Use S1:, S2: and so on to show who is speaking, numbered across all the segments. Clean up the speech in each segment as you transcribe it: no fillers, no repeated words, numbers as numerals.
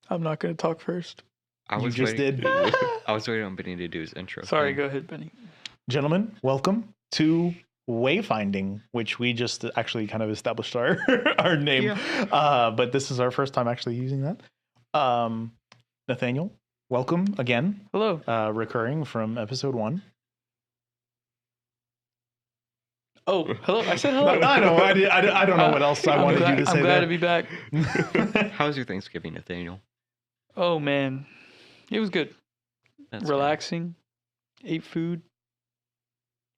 S1: I'm not going to talk first.
S2: I
S3: You
S2: was
S3: just
S2: waiting,
S3: did.
S2: I was waiting on Benny to do his intro.
S1: Sorry,
S2: thing.
S1: go ahead, Benny.
S3: Gentlemen, welcome to Wayfinding, which we just actually kind of established our our name.
S2: Yeah.
S3: But this is our first time actually using that. Nathaniel, welcome again.
S1: Hello.
S3: Recurring from episode 1.
S1: Oh, hello. I said hello.
S3: I know. I don't know what else I wanted you to say
S1: I'm glad
S3: there.
S1: to be back.
S2: How was your Thanksgiving, Nathaniel?
S1: Oh, man. It was good.
S2: That's good.
S1: Relaxing. Ate food.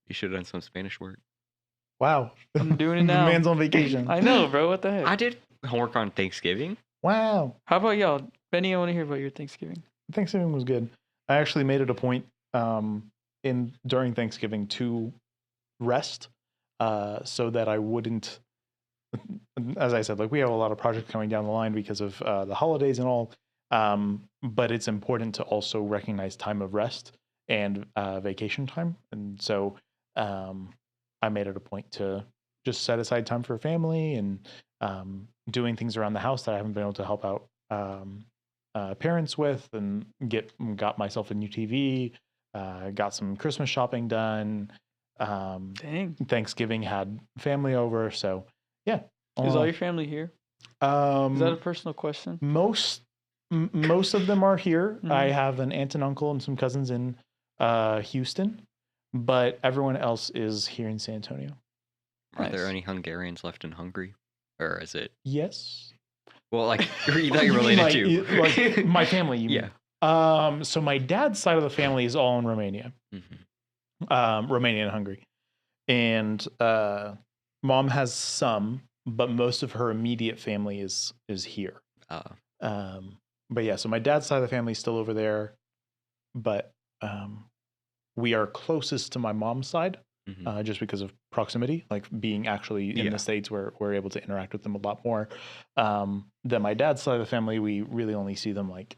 S2: You should have done some Spanish work.
S3: Wow.
S1: I'm doing it
S3: The
S1: now.
S3: man's on vacation.
S1: I know, bro. What the heck?
S2: I did homework on Thanksgiving.
S3: Wow.
S1: How about y'all? Benny, I want to hear about your Thanksgiving.
S3: Thanksgiving was good. I actually made it a point during Thanksgiving to rest so that I wouldn't, as I said, like we have a lot of projects coming down the line because of the holidays and all. But it's important to also recognize time of rest and vacation time. And so I made it a point to just set aside time for family and doing things around the house that I haven't been able to help out parents with, and got myself a new TV, got some Christmas shopping done.
S1: Dang.
S3: Thanksgiving had family over, so yeah.
S1: Is all your family here? Is that a personal question?
S3: Most of them are here.
S1: Mhm.
S3: I have an aunt and uncle and some cousins in Houston, but everyone else is here in San Antonio.
S2: Are there
S1: Nice.
S2: any Hungarians left in Hungary? Or is it...
S3: Yes.
S2: Well, like, that you're related to.
S3: like my family, you mean?
S2: Yeah.
S3: So my dad's side of the family is all in Romania.
S2: Mhm.
S3: Romania and Hungary. And mom has some, but most of her immediate family is here. But yeah, so my dad's side of the family is still over there, but we are closest to my mom's side,
S2: Mhm.
S3: just because of proximity, like being actually in
S2: Yeah.
S3: the States where we're able to interact with them a lot more. Then my dad's side of the family, we really only see them like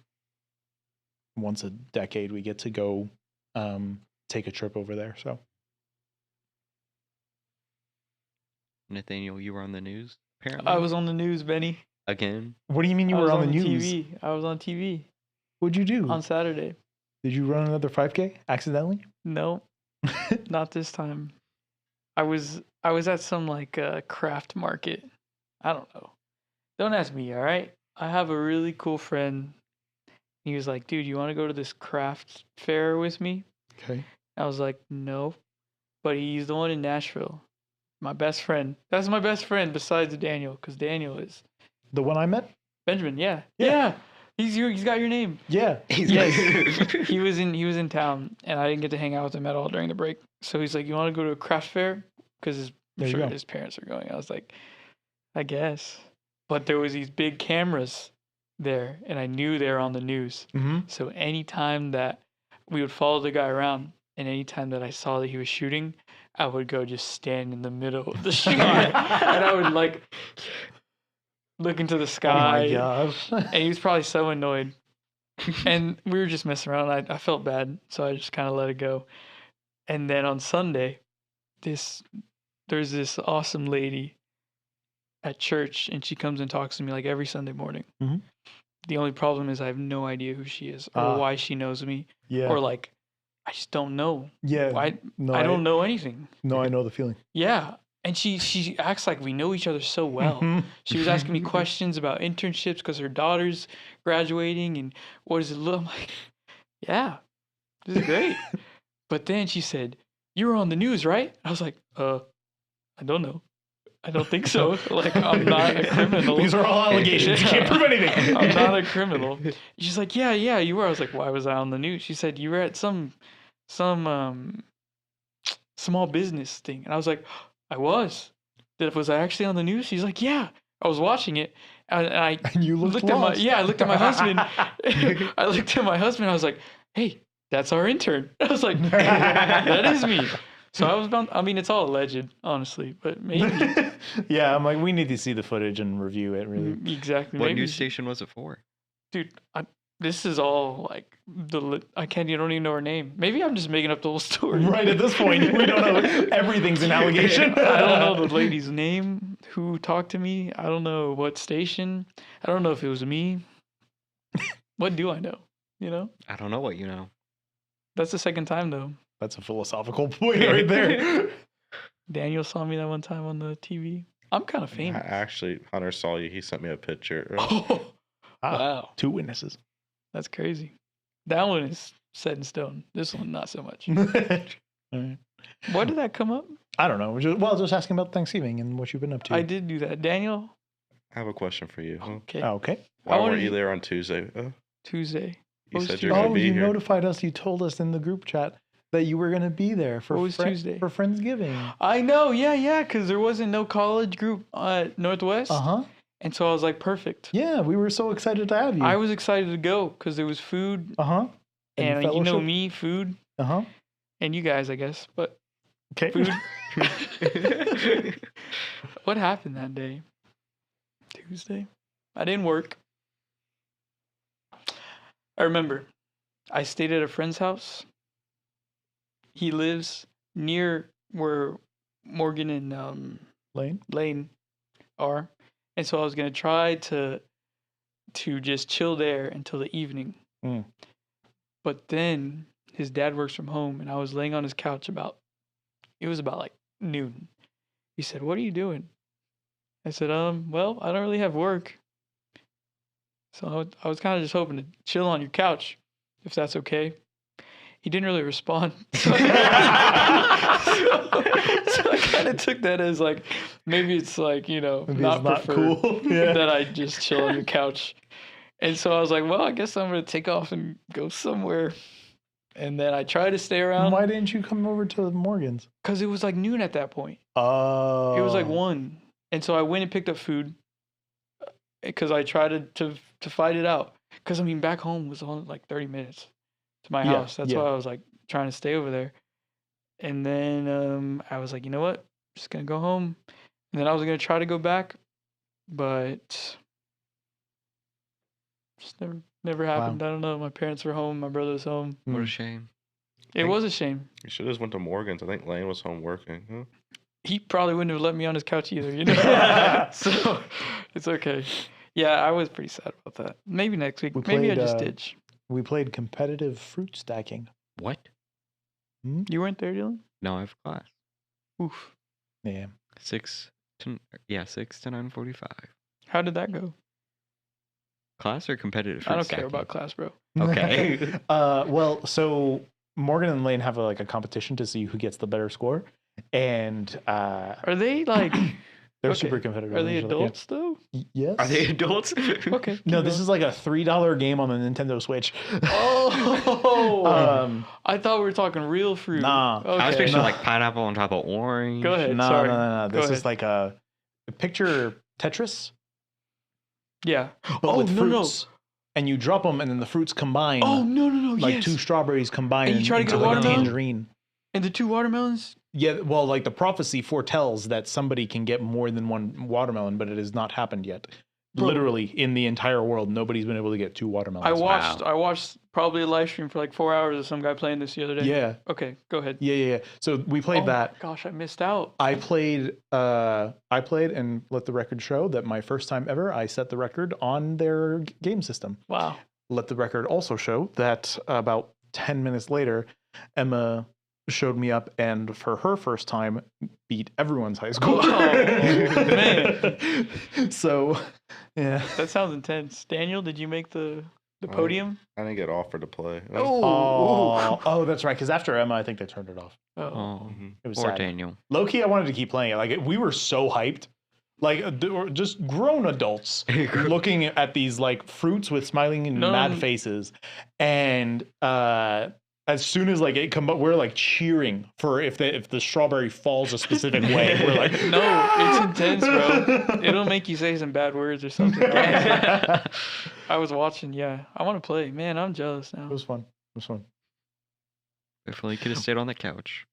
S3: once a decade. We get to go take a trip over there. So
S2: Nathaniel, you were on the news, apparently?
S1: I was on the news, Benny.
S2: Again?
S3: what do you mean you
S1: I
S3: were
S1: was
S3: on the news?
S1: TV. I was on TV
S3: What'd you do?
S1: on Saturday.
S3: Did you run another 5K accidentally?
S1: No, not this time. I was at some like craft market. I don't know. Don't ask me, all right? I have a really cool friend. He was like, "Dude, you want to go to this craft fair with me?"
S3: Okay.
S1: I was like, "No." But he's the one in Nashville. My best friend. That's my best friend besides Daniel, because Daniel is
S3: The one I met?
S1: Benjamin. Yeah.
S3: Yeah.
S1: He's got your name.
S3: Yeah.
S1: Yes. He was in town, and I didn't get to hang out with him at all during the break. So he's like, "You want to go to a craft fair?" Because
S3: There
S1: I'm
S3: you
S1: sure
S3: go.
S1: his parents are going. I was like, I guess. But there was these big cameras there, and I knew they were on the news.
S3: Mm-hmm.
S1: So anytime that we would follow the guy around, and anytime that I saw that he was shooting, I would go just stand in the middle of the shot, and I would like look into the
S3: Oh
S1: sky.
S3: my gosh.
S1: And he was probably so annoyed. And we were just messing around. I felt bad, so I just kind of let it go. And then on Sunday, there's this awesome lady at church, and she comes and talks to me like every Sunday morning.
S3: Mhm.
S1: The only problem is I have no idea who she is or
S3: Ah.
S1: why she knows me,
S3: Yeah.
S1: or like I just don't know.
S3: Yeah.
S1: Why
S3: No,
S1: I don't know anything.
S3: No, I know the feeling.
S1: Yeah. And she acts like we know each other so well.
S3: Mhm.
S1: She was asking me questions about internships because her daughter's graduating and what does it look. I'm like, yeah, this is great. But then she said, "You were on the news, right?" I was like, I don't know. I don't think so. Like, I'm not a criminal.
S3: These are all allegations. You can't prove anything.
S1: I'm not a criminal. She's like, yeah, you were. I was like, why was I on the news? She said, you were at some small business thing. And I was like, I was. Was I actually on the news? She's like, yeah, I was watching it. And I
S3: And you looked
S1: at
S3: lost.
S1: I looked at my husband. I looked at my husband. I was like, hey, that's our intern. I was like, that is me. So I was bound. I mean, it's all alleged, honestly, but maybe.
S3: Yeah, I'm like, we need to see the footage and review it. Really.
S1: Exactly.
S2: What
S1: maybe.
S2: news station was it for?
S1: Dude, this is all like I can't. You don't even know her name. Maybe I'm just making up the whole story.
S3: Right at this point, we don't know. Everything's an allegation.
S1: I don't know the lady's name who talked to me. I don't know what station. I don't know if it was me. What do I know? You know?
S2: I don't know what you know.
S1: That's the second time, though.
S3: That's a philosophical point right there.
S1: Daniel saw me that one time on the TV. I'm kind of famous.
S4: Actually, Hunter saw you. He sent me a picture.
S1: Oh,
S3: Ah,
S1: wow.
S3: 2 witnesses.
S1: That's crazy. That one is set in stone. This one, not so much.
S3: All right.
S1: Why did that come up?
S3: I don't know. Just asking about Thanksgiving and what you've been up to.
S1: I did do that. Daniel?
S4: I have a question for you.
S1: Okay.
S3: Oh, okay.
S4: Why
S1: wanted
S4: weren't you
S1: to-
S4: there on Tuesday?
S1: Tuesday.
S4: You
S1: What
S4: said
S1: was
S4: you were going
S3: Oh,
S4: to be
S3: you
S4: here.
S3: notified us. You told us in the group chat that you were going to be there for
S1: What was Tuesday?
S3: for Friendsgiving.
S1: I know. Yeah. Because there wasn't no college group at Northwest.
S3: Uh-huh.
S1: And so I was like, perfect.
S3: Yeah, we were so excited to have you.
S1: I was excited to go because there was food.
S3: Uh-huh.
S1: And you know
S3: fellowship?
S1: me, food.
S3: Uh-huh.
S1: And you guys, I guess. But
S3: Okay.
S1: food. What happened that day? Tuesday? I didn't work. I remember I stayed at a friend's house. He lives near where Morgan and
S3: Lane?
S1: Lane are. And so I was going to try to just chill there until the evening.
S3: Mm.
S1: But then his dad works from home and I was laying on his couch it was about like noon. He said, "What are you doing?" I said, well, I don't really have work. So I was kind of just hoping to chill on your couch, if that's okay. He didn't really respond. So I kind of took that as like, maybe it's like,
S3: Maybe
S1: not
S3: it's not
S1: preferred
S3: cool. Yeah.
S1: that I just chill on your couch. And so I was like, well, I guess I'm going to take off and go somewhere. And then I tried to stay around
S3: Why didn't you come over to Morgan's?
S1: because it was like noon at that point.
S3: Oh.
S1: It was like 1. And so I went and picked up food because I tried to fight it out. Because, I mean, back home was only like 30 minutes to my
S3: Yeah,
S1: house. That's
S3: yeah.
S1: why I was like trying to stay over there. And then I was like, you know what? I'm just going to go home. And then I was going to try to go back. But just never happened. I don't know. My parents were home. My brother was home.
S2: What a shame.
S1: It was a shame.
S4: You should have just went to Morgan's. I think Lane was home working. Huh?
S1: He probably wouldn't have let me on his couch either, you know? So it's okay. Yeah, I was pretty sad about that. Maybe next week.
S3: We
S1: Maybe I
S3: played,
S1: just ditch.
S3: We played competitive fruit stacking.
S2: What?
S1: You weren't there, Dylan?
S2: No, I have class.
S1: Oof.
S3: Yeah.
S2: 6 to 9:45.
S1: How did that go?
S2: Class or competitive?
S1: I don't
S2: fruit
S1: care
S2: stacking?
S1: about class, bro.
S2: Okay.
S3: Well, so Morgan and Lane have a competition to see who gets the better score, and
S1: Are they like,
S3: they're
S1: okay.
S3: super competitive.
S1: are they
S3: usually, yeah.
S1: adults though?
S3: Yes.
S2: Are they adults?
S1: Okay. keep
S3: No, this
S1: going.
S3: is like a $3 game on the Nintendo Switch.
S1: Oh,
S3: I
S1: I thought we were talking real fruit.
S3: Nah.
S1: Okay.
S2: I was picturing
S3: No.
S2: like pineapple on top of orange.
S1: Go ahead.
S3: no,
S1: Sorry.
S3: no.
S1: Go
S3: This is
S1: ahead.
S3: like a picture Tetris,
S1: Yeah.
S3: but
S1: Oh,
S3: with
S1: no, no.
S3: fruits. And you drop them, and then the fruits combine.
S1: Oh, no.
S3: like
S1: yes.
S3: 2 strawberries combine
S1: And you try to get
S3: into
S1: a
S3: like a
S1: watermelon?
S3: tangerine.
S1: And the 2 watermelons?
S3: Yeah, well, like the prophecy foretells that somebody can get more than 1 watermelon, but it has not happened yet.
S1: Bro.
S3: Literally, in the entire world, nobody's been able to get 2 watermelons.
S1: I watched probably a live stream for like 4 hours of some guy playing this the other day.
S3: Yeah,
S1: Okay, go ahead.
S3: yeah. So we played
S1: Oh,
S3: that.
S1: Gosh, I missed out.
S3: I played, and let the record show that my first time ever, I set the record on their game system.
S1: Wow.
S3: Let the record also show that about 10 minutes later, Emma showed me up and for her first time beat everyone's high score.
S1: Oh, man.
S3: So, yeah.
S1: That sounds intense. Daniel, did you make the podium?
S4: I didn't get offered to play.
S3: Oh, that's right. Because after Emma, I think they turned it off.
S1: Oh.
S2: Oh,
S4: Mhm.
S3: It was
S2: poor
S3: sad.
S2: Daniel.
S3: Low key, I wanted to keep playing it. Like we were so hyped, like just grown adults looking at these like fruits with smiling and
S1: No.
S3: mad faces, and as soon as like it come up, we're like cheering for if the strawberry falls a specific way. We're like,
S1: No, it's intense, bro. It'll make you say some bad words or something. I was watching. Yeah, I want to play. Man, I'm jealous now.
S3: It was fun. It was fun.
S2: If only you could have stayed on the couch.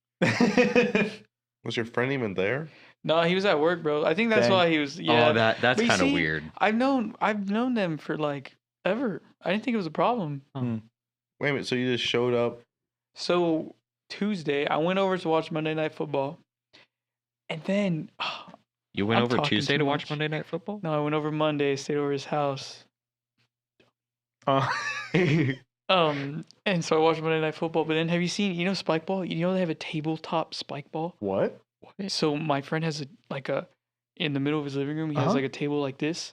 S4: Was your friend even there?
S1: No, he was at work, bro. I think that's
S3: Dang.
S1: why he was. Yeah,
S2: Oh, that's
S1: But you
S2: kind of
S1: see,
S2: weird.
S1: I've known them for like ever. I didn't think it was a problem.
S4: Wait a minute. So you just showed up?
S1: So Tuesday, I went over to watch Monday Night Football, and then
S2: You went
S1: I'm
S2: over
S1: talking
S2: Tuesday
S1: too
S2: to watch
S1: much.
S2: Monday Night Football?
S1: no, I went over Monday, stayed over his house. And so I watched Monday Night Football. But then have you seen, spike ball? You know they have a tabletop spike ball.
S3: What?
S1: So my friend has in the middle of his living room, he has
S3: Uh-huh.
S1: like a table like this.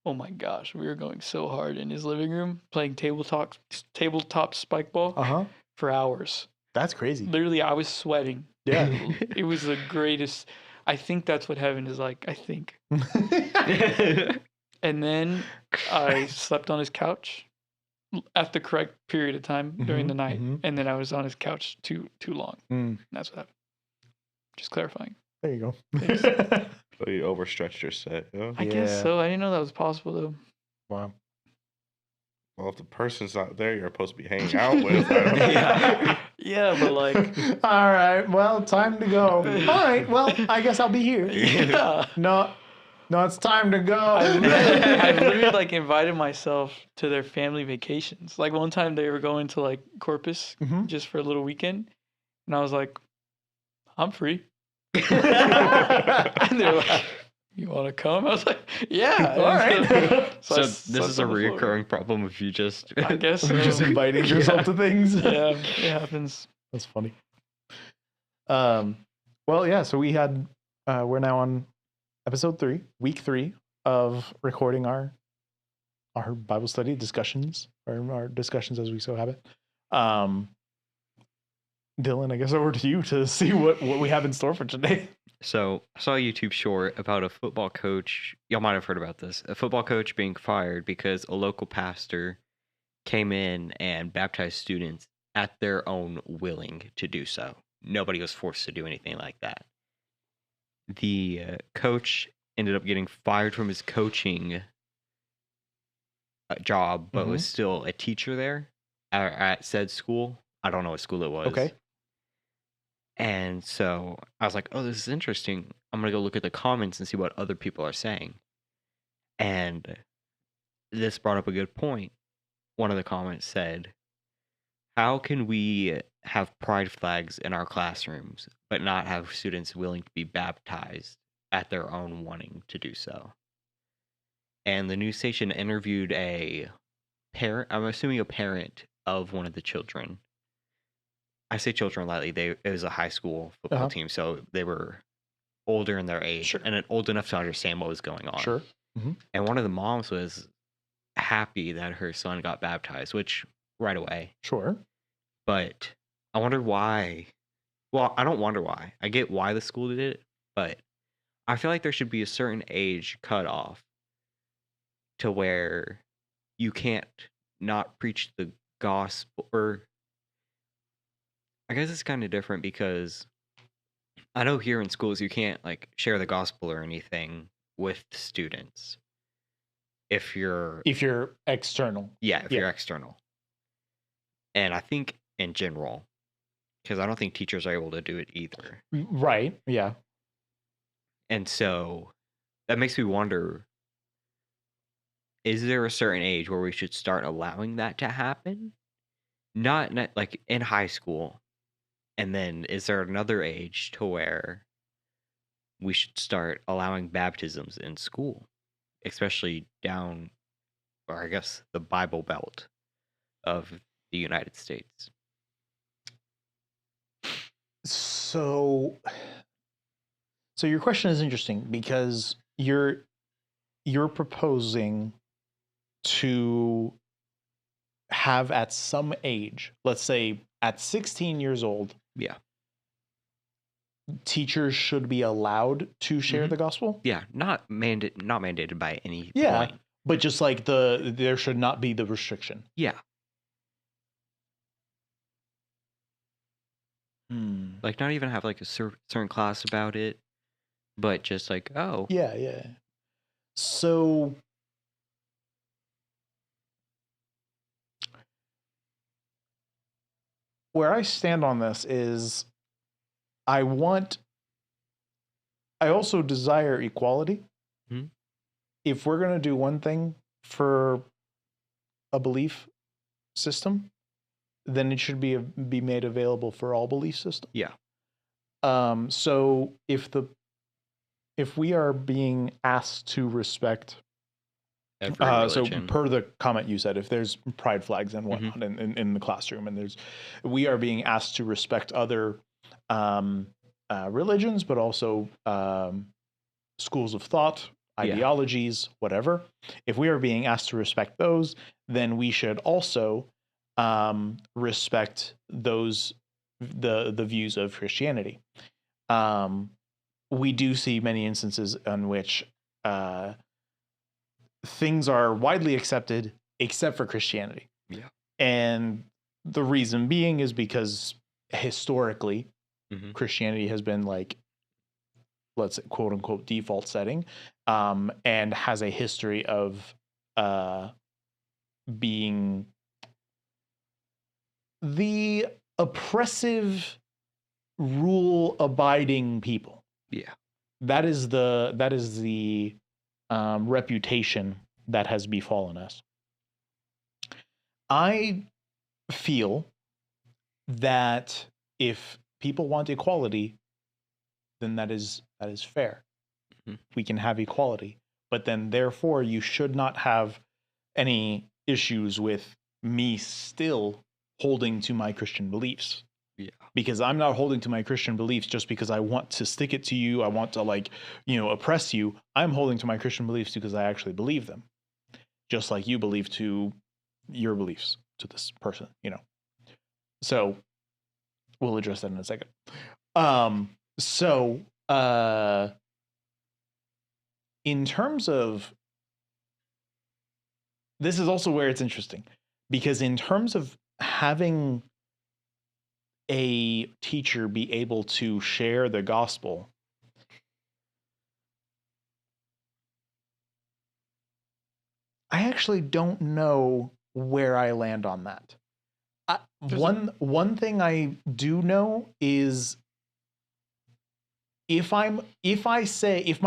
S1: Oh my gosh, we were going so hard in his living room playing tabletop spike ball
S3: Uh-huh.
S1: for hours.
S3: That's crazy.
S1: Literally, I was sweating.
S3: Yeah.
S1: It was the greatest. I think that's what heaven is like. I think. And then I slept on his couch at the correct period of time during the night, and then I was on his couch too long. That's what happened. Just clarifying.
S3: There you go.
S4: So you overstretched your set. Yeah?
S1: I guess
S3: Yeah.
S1: so. I didn't know that was possible though.
S3: Wow.
S4: Well, if the person's not there, you're supposed to be hanging out with. I don't know.
S1: Yeah. Yeah, but like,
S3: All right. Well, time to go. All right. Well, I guess I'll be here.
S1: yeah.
S3: No, it's time to go.
S1: I literally like invited myself to their family vacations. Like one time they were going to like Corpus just for a little weekend, and I was like, I'm free. And they're like, you want to come? I was like, yeah.
S3: All right.
S2: So
S1: I
S2: this
S1: slept
S2: is a
S1: on the floor.
S2: reoccurring problem if you just.
S1: I guess so.
S3: Just inviting yourself to things.
S1: Yeah, it happens.
S3: That's funny. Well, yeah. So we had. We're now on episode 3, week 3 of recording our Bible study discussions, or our discussions as we so have it. Dylan, I guess over to you to see what we have in store for today.
S2: So I saw a YouTube short about a football coach. Y'all might have heard about this. A football coach being fired because a local pastor came in and baptized students at their own willing to do so. Nobody was forced to do anything like that. The coach ended up getting fired from his coaching job, but was still a teacher there at said school. I don't know what school it was.
S3: Okay.
S2: And so I was like, oh, this is interesting. I'm going to go look at the comments and see what other people are saying. And this brought up a good point. One of the comments said, how can we have pride flags in our classrooms, but not have students willing to be baptized at their own wanting to do so? And the news station interviewed a parent, I'm assuming a parent of one of the children. I say children lightly. It was a high school football team, so they were older in their age and old enough to understand what was going on.
S3: Sure.
S2: And one of the moms was happy that her son got baptized, which right away.
S3: Sure.
S2: But I wonder why. Well, I don't wonder why. I get why the school did it, but I feel like there should be a certain age cutoff to where you can't not preach the gospel, or I guess it's kind of different because I know here in schools you can't like share the gospel or anything with students if you're
S3: external.
S2: Yeah, if you're external. And I think in general, because I don't think teachers are able to do it either.
S3: Right. Yeah.
S2: And so that makes me wonder, is there a certain age where we should start allowing that to happen? Not like in high school. And then is there another age to where we should start allowing baptisms in school, especially down, or I guess the Bible Belt of the United States?
S3: So your question is interesting because you're proposing to have at some age, let's say at 16 years old, teachers should be allowed to share the gospel.
S2: Yeah, not mandated by any
S3: Yeah,
S2: point.
S3: but just like there should not be the restriction.
S2: Yeah. Like not even have like a certain class about it, but just like, oh.
S3: Yeah. So where I stand on this is I also desire equality. If we're going to do one thing for a belief system, then it should be made available for all belief systems.
S2: Yeah.
S3: So if we are being asked to respect
S2: Every
S3: So
S2: religion.
S3: per the comment you said, if there's pride flags and whatnot in the classroom, and we are being asked to respect other religions, but also schools of thought,
S2: Yeah.
S3: ideologies, whatever. If we are being asked to respect those, then we should also respect those the views of Christianity. We do see many instances in which things are widely accepted except for Christianity.
S2: Yeah.
S3: And the reason being is because historically Christianity has been like, let's say, quote unquote default setting, and has a history of being the oppressive, rule abiding people.
S2: Yeah.
S3: That is the reputation that has befallen us. I feel that if people want equality, then that is fair. We can have equality, but then therefore you should not have any issues with me still holding to my Christian beliefs.
S2: Yeah.
S3: Because I'm not holding to my Christian beliefs just because I want to stick it to you. I want to, like, oppress you. I'm holding to my Christian beliefs because I actually believe them. Just like you believe to your beliefs to this person, So we'll address that in a second. In terms of, this is also where it's interesting, because in terms of having a teacher be able to share the gospel, I actually don't know where I land on that. One thing I do know is if my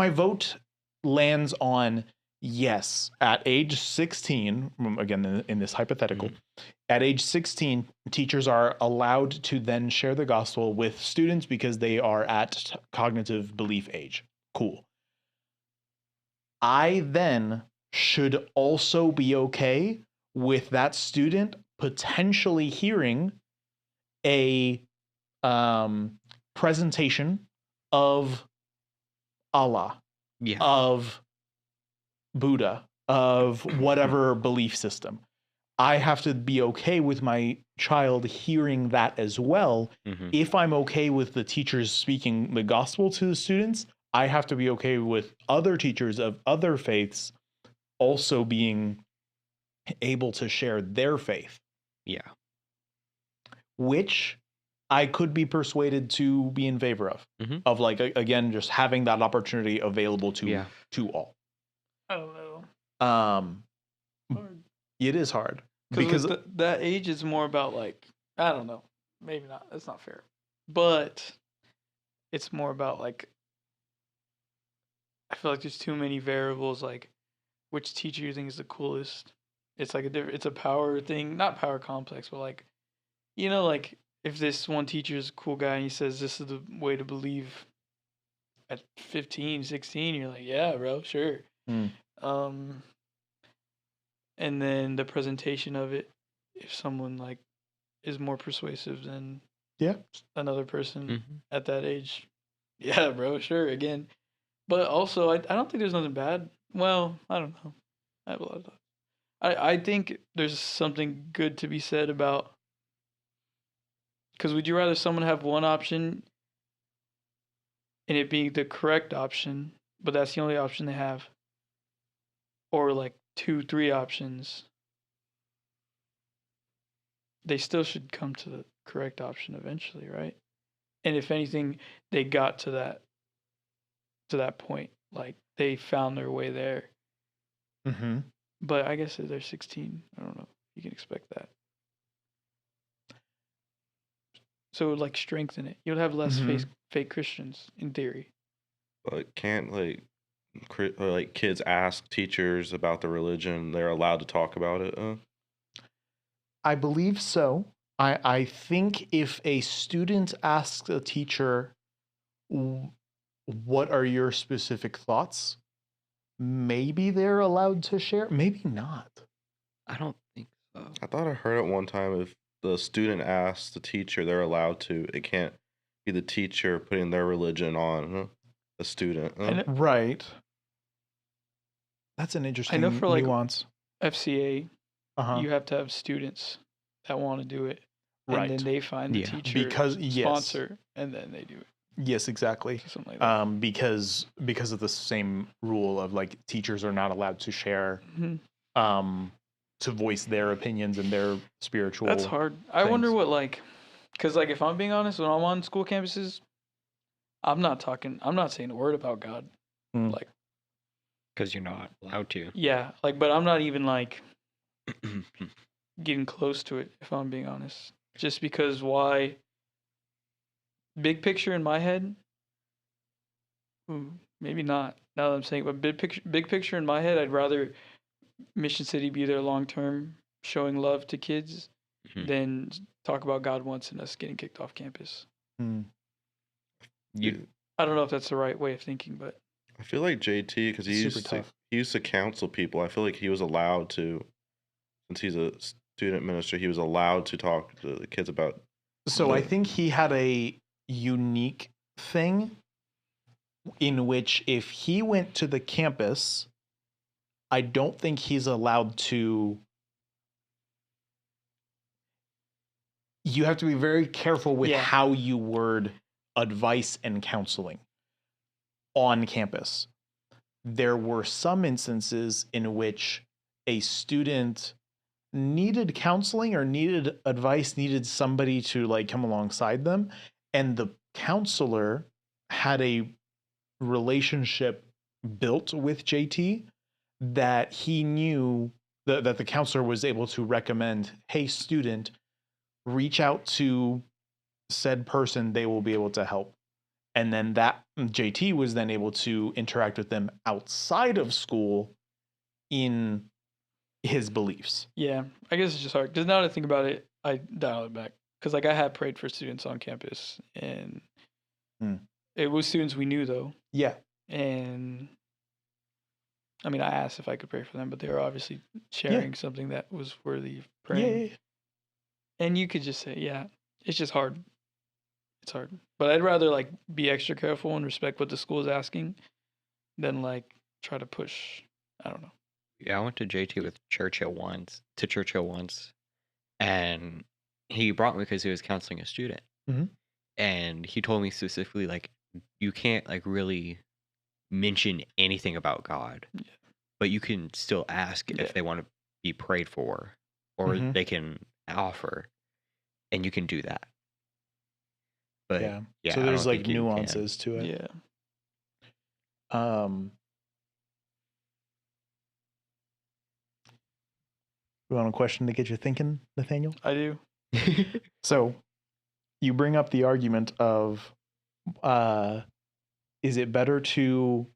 S3: vote lands on yes at age 16, again in this hypothetical, at age 16, teachers are allowed to then share the gospel with students because they are at cognitive belief age. Cool. I then should also be okay with that student potentially hearing a presentation of Allah, of Buddha, of whatever belief system. I have to be okay with my child hearing that as well. If I'm okay with the teachers speaking the gospel to the students, I have to be okay with other teachers of other faiths also being able to share their faith.
S2: Yeah.
S3: Which I could be persuaded to be in favor of, like, again, just having that opportunity available to all.
S1: I don't know.
S3: Hard. It is hard
S1: because that age is more about, like, I don't know, maybe not. That's not fair, but it's more about, like, I feel like there's too many variables. Like, which teacher you think is the coolest? It's like it's a power thing, not power complex, but like, like if this one teacher is a cool guy and he says this is the way to believe at 15, 16, you're like, yeah, bro, sure. And then the presentation of it, if someone like is more persuasive than another person at that age, yeah, bro, sure, again. But also, I don't think there's nothing bad. Well, I don't know. I have a lot of thoughts. I think there's something good to be said about, because would you rather someone have one option and it being the correct option, but that's the only option they have, or like 2, 3 options? They still should come to the correct option eventually, right? And if anything, they got to that point, like they found their way there. But I guess if they're 16, I don't know. You can expect that. So it would, like, strengthen it. You'll have less fake Christians, in theory.
S4: But can't, like kids ask teachers about the religion? They're allowed to talk about it?
S3: I believe so. I think if a student asks a teacher, what are your specific thoughts? maybe they're allowed to share, maybe not.
S2: I don't think so.
S4: I thought I heard it one time. If the student asks the teacher, they're allowed to. It can't be the teacher putting their religion on the student.
S1: I know,
S3: Right. That's an interesting
S1: for, like,
S3: nuance.
S1: FCA,
S3: Uh-huh.
S1: you have to have students that want to do it. And
S3: Right.
S1: then they find the
S2: Yeah.
S1: teacher
S3: Because yes.
S1: sponsor, and then they do it.
S3: Yes, exactly.
S1: Something like that.
S3: Because of the same rule of like teachers are not allowed to share
S1: Mhm.
S3: to voice their opinions and their spiritual.
S1: That's hard. I wonder
S3: things.
S1: what, like, because, like, if I'm being honest, when I'm on school campuses, I'm not saying a word about God.
S3: Mm.
S1: Like,
S2: Because you're not allowed to.
S1: yeah, like, but I'm not even, like, getting close to it, if I'm being honest. Just because why? Big picture in my head, maybe not. Now that I'm saying, but big picture in my head, I'd rather Mission City be there long term, showing love to kids,
S2: Mhm.
S1: than talk about God once and us getting kicked off campus.
S3: Mm.
S2: You,
S1: I don't know if that's the right way of thinking, but
S4: I feel like JT, because
S3: It's super tough.
S4: he used to counsel people. I feel like he was allowed to, since he's a student minister, he was allowed to talk to the kids about.
S3: So I
S4: the-
S3: think he had a unique thing in which if he went to the campus, I don't think he's allowed to. You have to be very careful with
S1: Yeah.
S3: how you word advice and counseling on campus. There were some instances in which a student needed counseling or needed advice, needed somebody to like come alongside them, and the counselor had a relationship built with JT that he knew that the counselor was able to recommend, hey, student, reach out to said person, they will be able to help. And then that JT was then able to interact with them outside of school in his beliefs.
S1: yeah, I guess it's just hard. Because now that I think about it, I dial it back. Because, like, I had prayed for students on campus, and it was students we knew, though.
S3: Yeah.
S1: And I mean, I asked if I could pray for them, but they were obviously sharing something that was worthy of praying.
S3: Yeah.
S1: And you could just say, yeah, it's just hard. It's hard. But I'd rather, like, be extra careful and respect what the school is asking than, like, try to push. I don't know.
S2: yeah, I went to JT with Churchill once, and he brought me because he was counseling a student.
S3: Mhm.
S2: And he told me specifically, like, you can't, like, really mention anything about God,
S1: Yeah.
S2: but you can still ask
S1: Yeah.
S2: if they want to be prayed for, or
S3: Mhm.
S2: they can offer, and you can do that. But
S3: Yeah.
S2: yeah,
S3: So
S2: I
S3: there's
S2: don't
S3: like
S2: think you can.
S3: nuances to it.
S1: Yeah.
S3: You want a question to get you thinking, Nathaniel?
S1: I do.
S3: So you bring up the argument of is it better to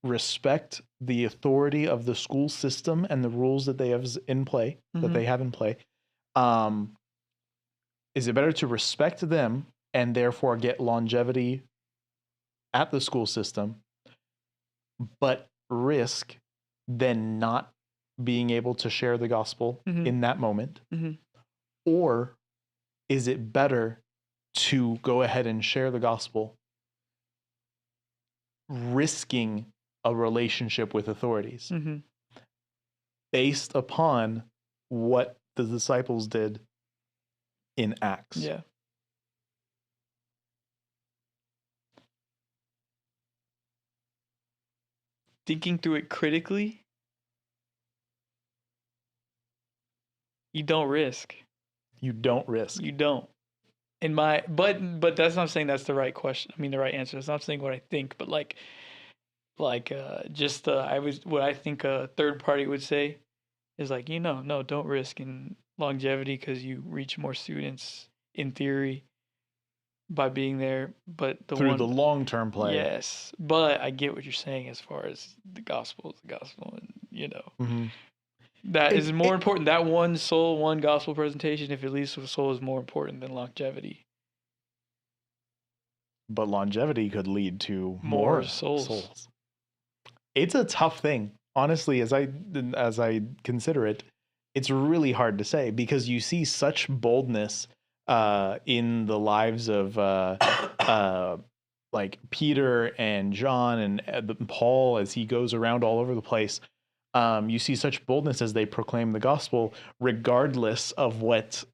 S3: respect the authority of the school system and the rules that they have in play, that
S1: Mhm.
S3: they have in play? Is it better to respect them and therefore get longevity at the school system, but risk then not being able to share the gospel
S1: Mhm.
S3: in that moment?
S1: Mhm.
S3: Or is it better to go ahead and share the gospel, risking a relationship with authorities
S1: Mhm.
S3: based upon what the disciples did in Acts?
S1: Yeah. Thinking through it critically, you don't risk.
S3: You don't risk.
S1: You don't. But that's not saying that's the right question. I mean, the right answer. It's not saying what I think, but just what I think a third party would say is like, no, don't risk in longevity because you reach more students in theory by being there. But
S3: Through the long-term play.
S1: yes, but I get what you're saying as far as the gospel is the gospel, and
S3: Mhm.
S1: that is more
S3: It-
S1: important. That one soul, one gospel presentation, if it leads to a soul, is more important than longevity.
S3: But longevity could lead to
S1: More
S3: more
S1: souls.
S3: souls. it's a tough thing. Honestly, as I consider it, it's really hard to say because you see such boldness in the lives of like Peter and John and Paul as he goes around all over the place. You see such boldness as they proclaim the gospel, regardless of what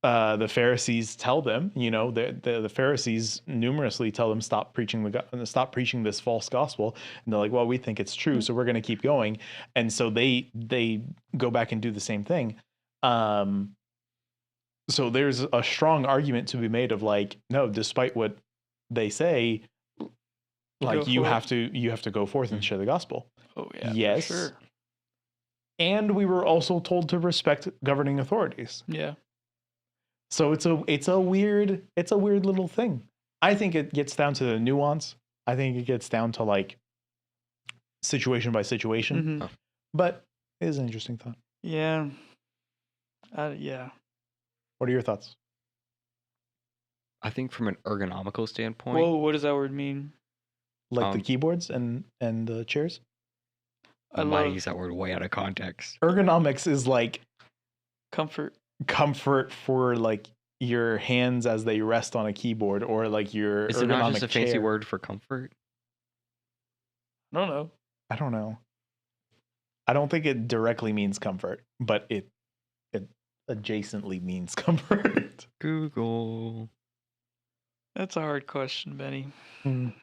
S3: the Pharisees tell them. You know, the Pharisees numerously tell them stop preaching this false gospel, and they're like, well, we think it's true, so we're going to keep going, and so they go back and do the same thing. So there's a strong argument to be made of like, no, despite what they say, like you have to go forth and share the gospel.
S1: Oh yeah,
S3: yes,
S1: for sure.
S3: And we were also told to respect governing authorities.
S1: Yeah.
S3: So it's a weird little thing. I think it gets down to the nuance. I think it gets down to like situation by situation.
S1: Mm-hmm.
S3: But it is an interesting thought.
S1: Yeah. Yeah.
S3: What are your thoughts?
S2: I think from an ergonomical standpoint.
S1: Whoa, what does that word mean?
S3: Like the keyboards and the chairs?
S2: I might use that word way out of context.
S3: Ergonomics is like
S1: comfort
S3: for like your hands as they rest on a keyboard, or like your
S2: Is
S3: ergonomic
S2: it not just a fancy
S3: chair.
S2: word for comfort?
S1: I don't know.
S3: I don't think it directly means comfort, but it adjacently means comfort.
S2: Google.
S1: That's a hard question, Benny.
S2: I don't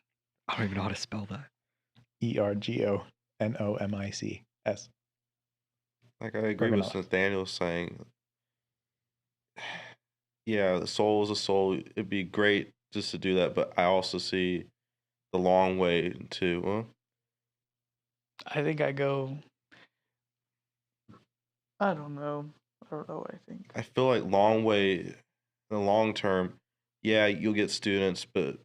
S2: even know how to spell that.
S3: ERGONOMICS.
S4: Like, I agree with Nathaniel saying, yeah, the soul is a soul. It'd be great just to do that, but I also see the long way to.
S1: I think I go. I don't know what I think.
S4: I feel like long way, in the long term, yeah, you'll get students, but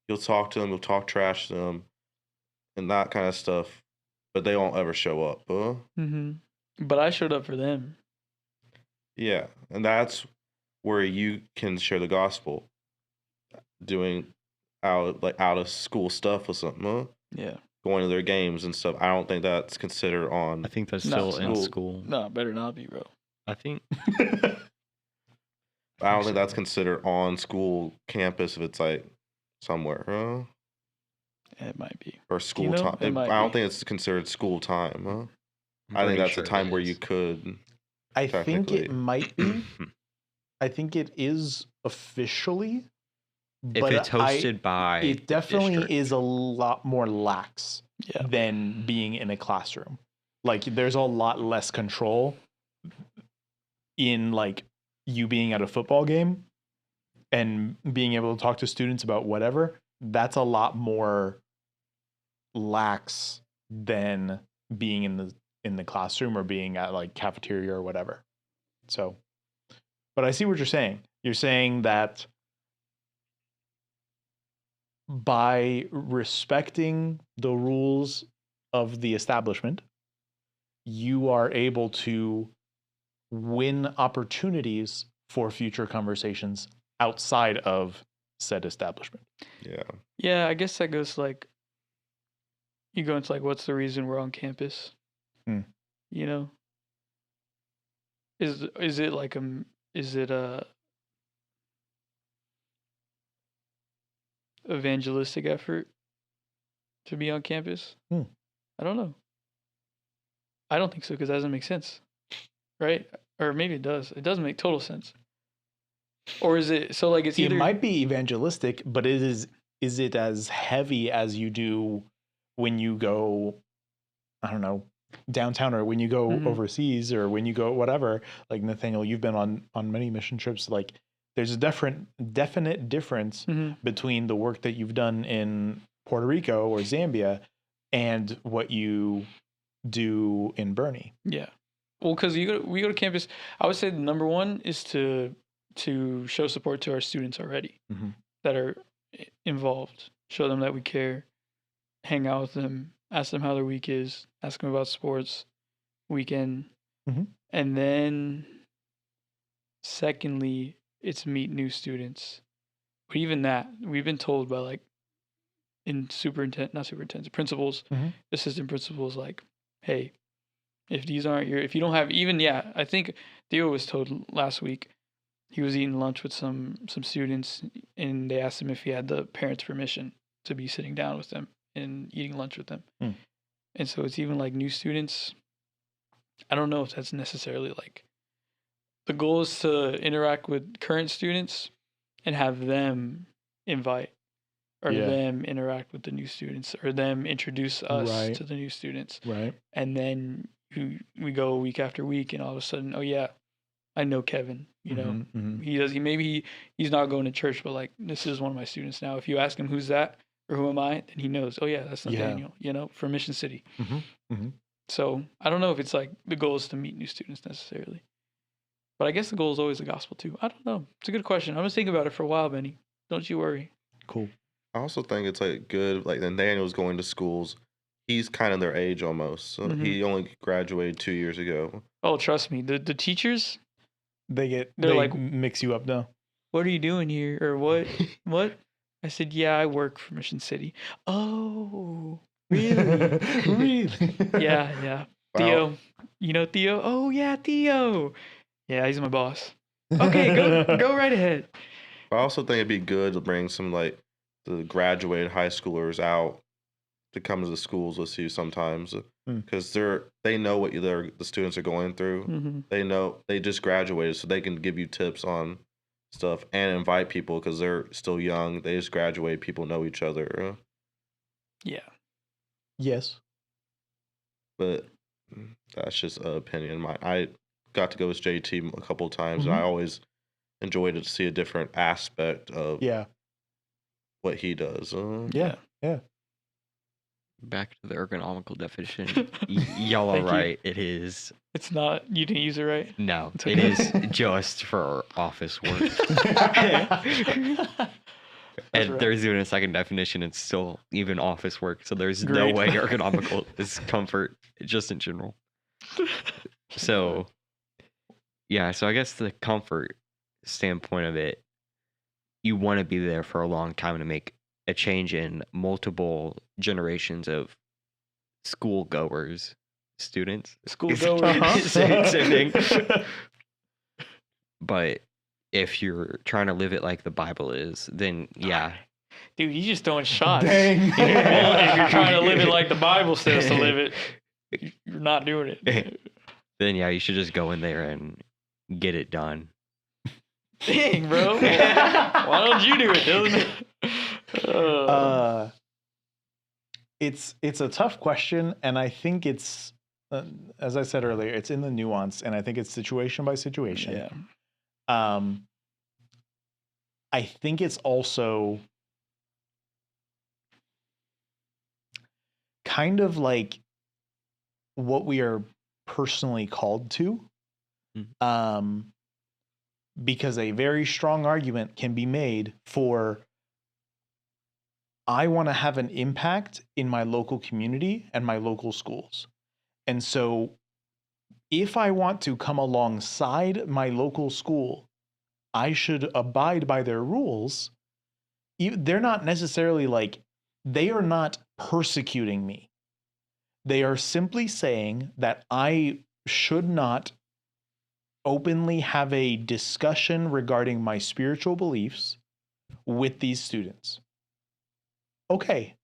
S4: you'll talk to them, you'll talk trash to them, and that kind of stuff, but they won't ever show up.
S1: Mm-hmm. But I showed up for them.
S4: Yeah, and that's where you can share the gospel, doing out of school stuff or something.
S1: Yeah.
S4: Going to their games and stuff. I don't think that's considered on.
S2: I think that's still in school.
S1: No, better not be, bro.
S2: I think.
S4: I don't think that's considered on school campus if it's like somewhere.
S1: It might be.
S4: Or school time. I don't think it's considered school time. I think that's a time where you could.
S3: I think it might be. I think it is officially.
S2: If it's hosted by.
S3: It definitely is a lot more lax
S1: Yeah.
S3: than being in a classroom. Like there's a lot less control in like you being at a football game and being able to talk to students about whatever. That's a lot more lax than being in the classroom or being at like cafeteria or whatever. So, but I see what you're saying. You're saying that by respecting the rules of the establishment, you are able to win opportunities for future conversations outside of said establishment.
S4: Yeah.
S1: Yeah, I guess that goes like, you go into like, what's the reason we're on campus? You know? Is it like is it a evangelistic effort to be on campus? I don't know. I don't think so, because that doesn't make sense, right? Or maybe it does. It doesn't make total sense. Or is it so like it's either...
S3: It might be evangelistic, but is it as heavy as you do when you go, I don't know, downtown, or when you go overseas, or when you go whatever? Like Nathaniel, you've been on many mission trips. Like there's a definite difference between the work that you've done in Puerto Rico or Zambia and what you do in Bernie.
S1: Yeah. Well, because we go to campus, I would say the number one is to show support to our students already that are involved. Show them that we care, hang out with them, ask them how their week is, ask them about sports, weekend. And then secondly, it's meet new students. But even that, we've been told by like in not superintendents, principals,
S3: Mhm.
S1: assistant principals, like, hey, if these aren't if you don't have even, I think Theo was told last week he was eating lunch with some students, and they asked him if he had the parents' permission to be sitting down with them and eating lunch with them.
S3: Mm.
S1: And so it's even like new students. I don't know if that's necessarily like the goal is to interact with current students and have them invite or
S3: Yeah.
S1: them interact with the new students or them introduce us
S3: Right.
S1: to the new students.
S3: Right.
S1: And then we go week after week, and all of a sudden, oh yeah, I know Kevin. You know,
S3: Mhm, mhm.
S1: he does. He's not going to church, but like this is one of my students now. If you ask him who's that or who am I, then he knows. Oh yeah, that's
S3: Yeah.
S1: Nathaniel. You know, from Mission City.
S3: Mhm, mhm.
S1: So I don't know if it's like the goal is to meet new students necessarily, but I guess the goal is always the gospel too. I don't know. It's a good question. I was thinking about it for a while, Benny. Don't you worry.
S3: Cool.
S4: I also think it's like good. Like Nathaniel's going to schools. He's kind of their age almost. So
S1: Mhm.
S4: he only graduated 2 years ago.
S1: Oh, trust me. The teachers,
S3: They're
S1: They're like-
S3: mix you up now.
S1: what are you doing here? Or what? What? I said, yeah, I work for Mission City. Oh, really?
S3: Really?
S1: Yeah.
S4: Wow.
S1: Theo, you know Theo? Oh yeah, Theo. Yeah, he's my boss. Okay, go right ahead.
S4: But I also think it'd be good to bring some like the graduated high schoolers out to come to the schools with you sometimes because they know what the students are going through.
S1: Hmm.
S4: They just graduated, so they can give you tips on stuff and invite people because they're still young. They just graduate. People know each other.
S1: Yeah.
S3: Yes.
S4: But that's just an opinion. I got to go with JT a couple of times, and
S3: Mhm.
S4: I always enjoyed to see a different aspect of
S3: Yeah.
S4: what he does.
S3: Yeah.
S2: Back to the ergonomical definition. Y'all are
S1: Thank you.
S2: right. It is.
S1: It's not, you didn't use it right.
S2: No,
S1: It's
S2: it
S1: okay.
S2: is just for office work.
S1: That's
S2: And
S1: right.
S2: there's even a second definition. It's still even office work. So there's no
S1: Great.
S2: way ergonomical is comfort, just in general. So, yeah. So I guess the comfort standpoint of it, you want to be there for a long time to make a change in multiple generations of school goers, students.
S1: School goers.
S2: Same thing. But if you're trying to live it like the Bible is, then yeah.
S1: Dude, you just throwing shots.
S3: Dang.
S1: If you're trying to live it like the Bible says to live it, you're not doing it.
S2: Then yeah, you should just go in there and get it done.
S1: Dang, bro. Why don't you do it, Dylan?
S3: It's a tough question, and I think it's as I said earlier, it's in the nuance, and I think it's situation by situation.
S1: Yeah.
S3: I think it's also kind of like what we are personally called to. Because a very strong argument can be made for I want to have an impact in my local community and my local schools. And so if I want to come alongside my local school, I should abide by their rules. They're not necessarily like, they are not persecuting me. They are simply saying that I should not openly have a discussion regarding my spiritual beliefs with these students. Okay.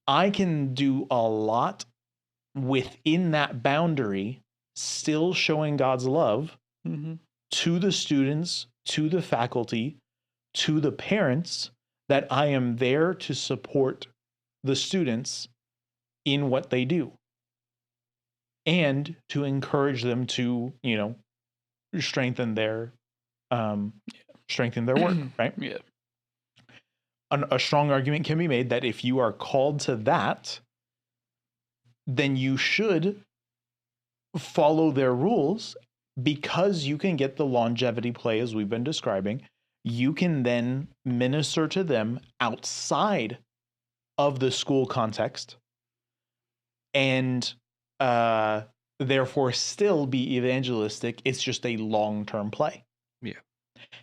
S3: I can do a lot within that boundary, still showing God's love to the students, to the faculty, to the parents, that I am there to support the students in what they do and to encourage them to, strengthen their work, right?
S1: Yeah.
S3: A strong argument can be made that if you are called to that, then you should follow their rules, because you can get the longevity play as we've been describing. You can then minister to them outside of the school context and therefore still be evangelistic. It's just a long-term play.
S2: Yeah.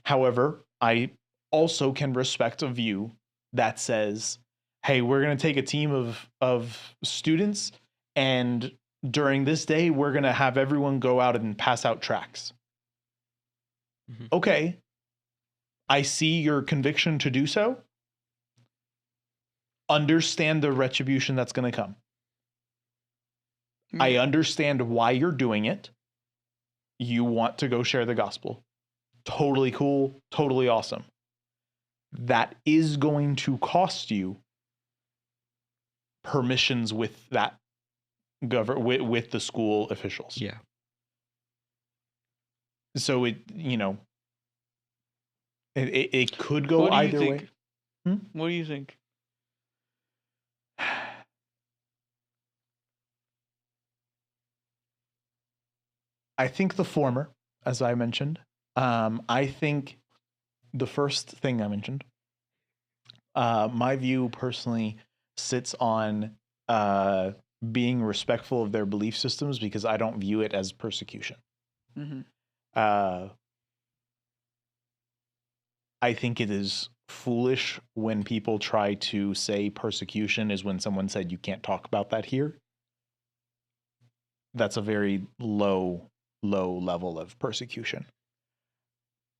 S3: However, I also can respect a view that says, hey, we're going to take a team of students, and during this day, we're going to have everyone go out and pass out tracts.
S2: Mhm.
S3: Okay. I see your conviction to do so. Understand the retribution that's going to come. I understand why you're doing it. You want to go share the gospel. Totally cool. Totally awesome. That is going to cost you permissions with that with the school officials.
S2: Yeah.
S3: So it could go
S1: What do you
S3: either way.
S1: think? What do you think?
S3: I think the former, as I mentioned. I think the first thing I mentioned, my view personally sits on being respectful of their belief systems, because I don't view it as persecution.
S1: Mm-hmm.
S3: I think it is foolish when people try to say persecution is when someone said you can't talk about that here. That's a very low level of persecution.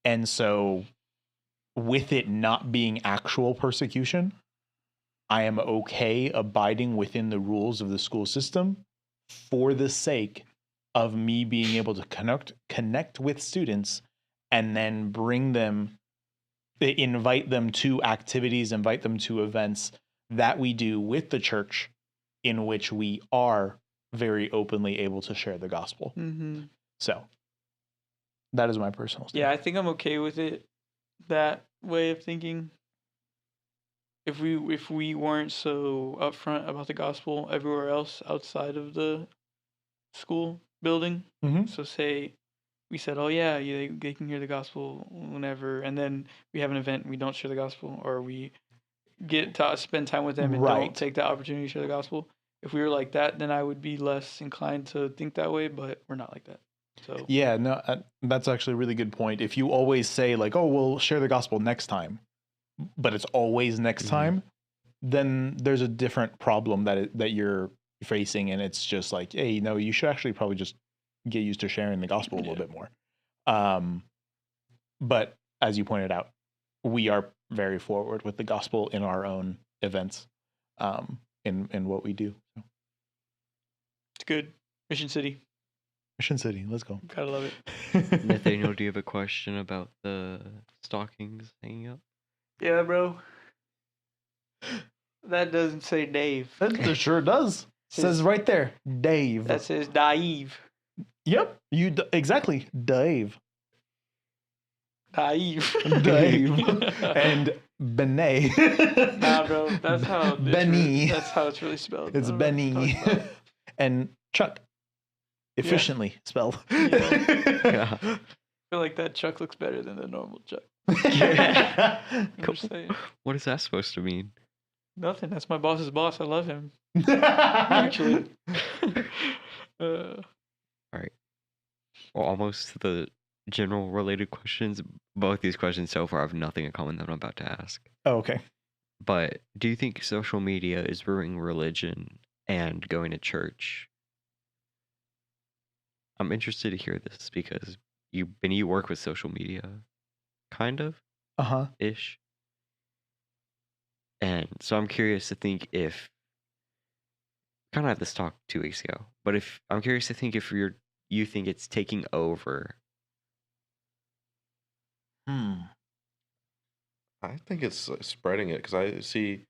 S3: And so with it not being actual persecution, I am okay abiding within the rules of the school system for the sake of me being able to connect with students, and then invite them to activities, invite them to events that we do with the church, in which we are very openly able to share the gospel.
S1: Mm-hmm.
S3: So that is my personal stance.
S1: Yeah, I think I'm okay with it. That way of thinking. If we weren't so upfront about the gospel everywhere else outside of the school building,
S3: Mhm.
S1: so say we said, oh yeah, they can hear the gospel whenever, and then we have an event and we don't share the gospel, or we get to spend time with them and
S3: Right.
S1: don't take the opportunity to share the gospel. If we were like that, then I would be less inclined to think that way, but we're not like that. So
S3: Yeah, no, that's actually a really good point. If you always say like, "Oh, we'll share the gospel next time," but it's always next
S2: Mhm.
S3: time, then there's a different problem that you're facing, and it's just like, hey, no, you should actually probably just get used to sharing the gospel a little bit more. But as you pointed out, we are very forward with the gospel in our own events, in what we do. So,
S1: it's good. Mission City,
S3: Mission City, let's go.
S1: gotta love it.
S2: Nathaniel, do you have a question about the stockings hanging up?
S1: Yeah, bro. That doesn't say Dave.
S3: It sure does. Says right there, Dave.
S1: That says Dave.
S3: Yep, exactly, Dave.
S1: Dave.
S3: Dave and Benet.
S1: Nah, bro. That's how
S3: Benny.
S1: That's how it's really spelled.
S3: It's
S1: I don't know what you're
S3: Benny.
S1: talking about.
S3: And Chuck. Efficiently spelled.
S2: Yeah.
S1: I feel like that Chuck looks better than the normal Chuck.
S3: Yeah.
S1: I'm just saying.
S2: What is that supposed to mean?
S1: Nothing. That's my boss's boss. I love him. Actually.
S2: All right. Well, almost to the general related questions. Both these questions so far have nothing in common that I'm about to ask.
S3: Oh, okay.
S2: But do you think social media is ruining religion and going to church? I'm interested to hear this because you work with social media, kind of
S3: Uh-huh.
S2: ish. And so I'm curious to think if kind of had this talk 2 weeks ago, but if I'm curious to think if you think it's taking over.
S4: I think it's like, spreading it because I see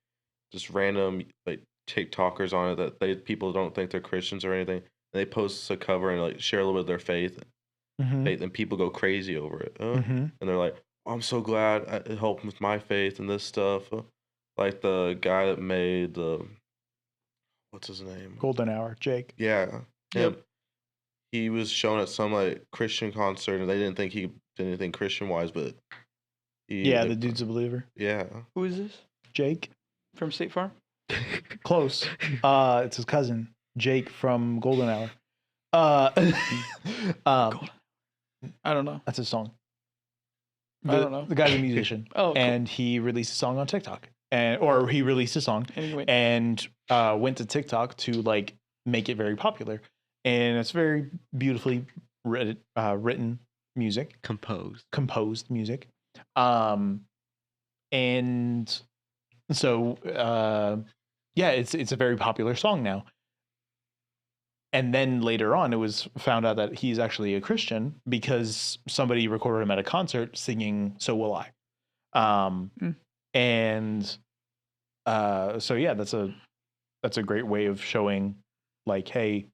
S4: just random like TikTokers on it that people don't think they're Christians or anything. And they post a cover and like share a little bit of their faith,
S3: Mm-hmm.
S4: and people go crazy over it.
S3: Mm-hmm.
S4: And they're like, oh, "I'm so glad it helped with my faith and this stuff." Like the guy that made the what's his name?
S3: Golden Hour, Jake.
S4: Yeah,
S1: Yep.
S4: him. He was shown at some like Christian concert, and they didn't think he did anything Christian wise, but
S3: Yeah, the dude's a believer.
S4: yeah.
S1: Who is this?
S3: Jake.
S1: From State Farm?
S3: Close. It's his cousin, Jake from Golden Hour.
S1: I don't know.
S3: That's his song.
S1: I don't know.
S3: The guy's a musician.
S1: Oh, cool.
S3: And he released a song on TikTok. or he released a song
S1: Anyway,
S3: and went to TikTok to like make it very popular. And it's very beautifully written music, composed music. And so yeah, it's a very popular song now. And then later on, it was found out that he's actually a Christian because somebody recorded him at a concert singing "So Will I." And so yeah, that's a great way of showing, like, hey,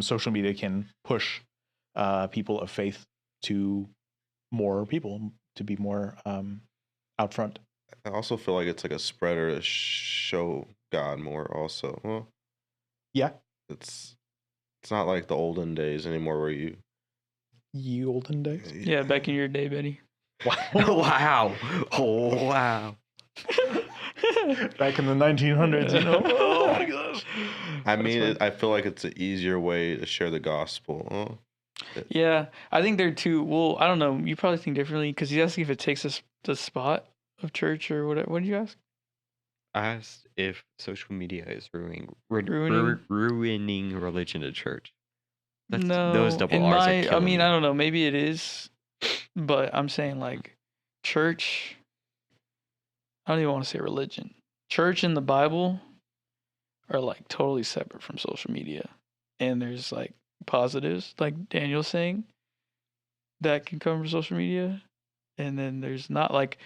S3: social media can push people of faith to more people to be more out front.
S4: I also feel like it's like a spreader to show God more. Also, well,
S3: Yeah,
S4: it's not like the olden days anymore where
S3: ye olden days.
S1: yeah, back in your day, Betty.
S2: Wow. Oh, wow.
S3: Back in the 1900s, you know.
S1: Oh
S3: my gosh.
S4: I mean, I feel like it's an easier way to share the gospel.
S1: Yeah, I think they're too. Well, I don't know. You probably think differently because he's asking if it takes the spot of church or whatever. What did you ask?
S2: I asked if social media is ruining religion to church.
S1: No,
S2: Those double
S1: in
S2: R's are
S1: my, I
S2: killing
S1: mean,
S2: me.
S1: I don't know. Maybe it is, but I'm saying like church. I don't even want to say religion. Church and the Bible are like totally separate from social media, and there's like positives, like Daniel's saying, that can come from social media, and then there's not like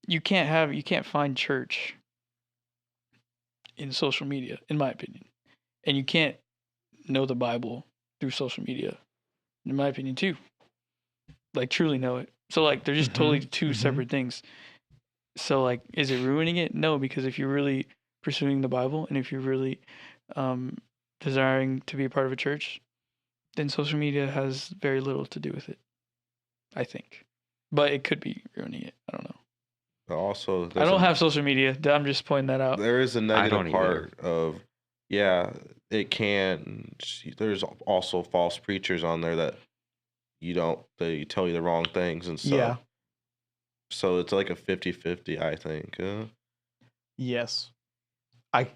S1: you can't find church in social media, in my opinion, and you can't know the Bible through social media, in my opinion too. Like truly know it. So like they're just totally two separate things. So like, is it ruining it? No, because if you're really pursuing the Bible and if you're really desiring to be a part of a church, then social media has very little to do with it, I think. But it could be ruining it. I don't know.
S4: But also,
S1: I don't have social media. I'm just pointing that out.
S4: There is a negative
S2: don't
S4: part of, yeah, it can. There's also false preachers on there that they tell you the wrong things and stuff.
S3: Yeah.
S4: So it's like a 50-50, I think.
S3: Yes. I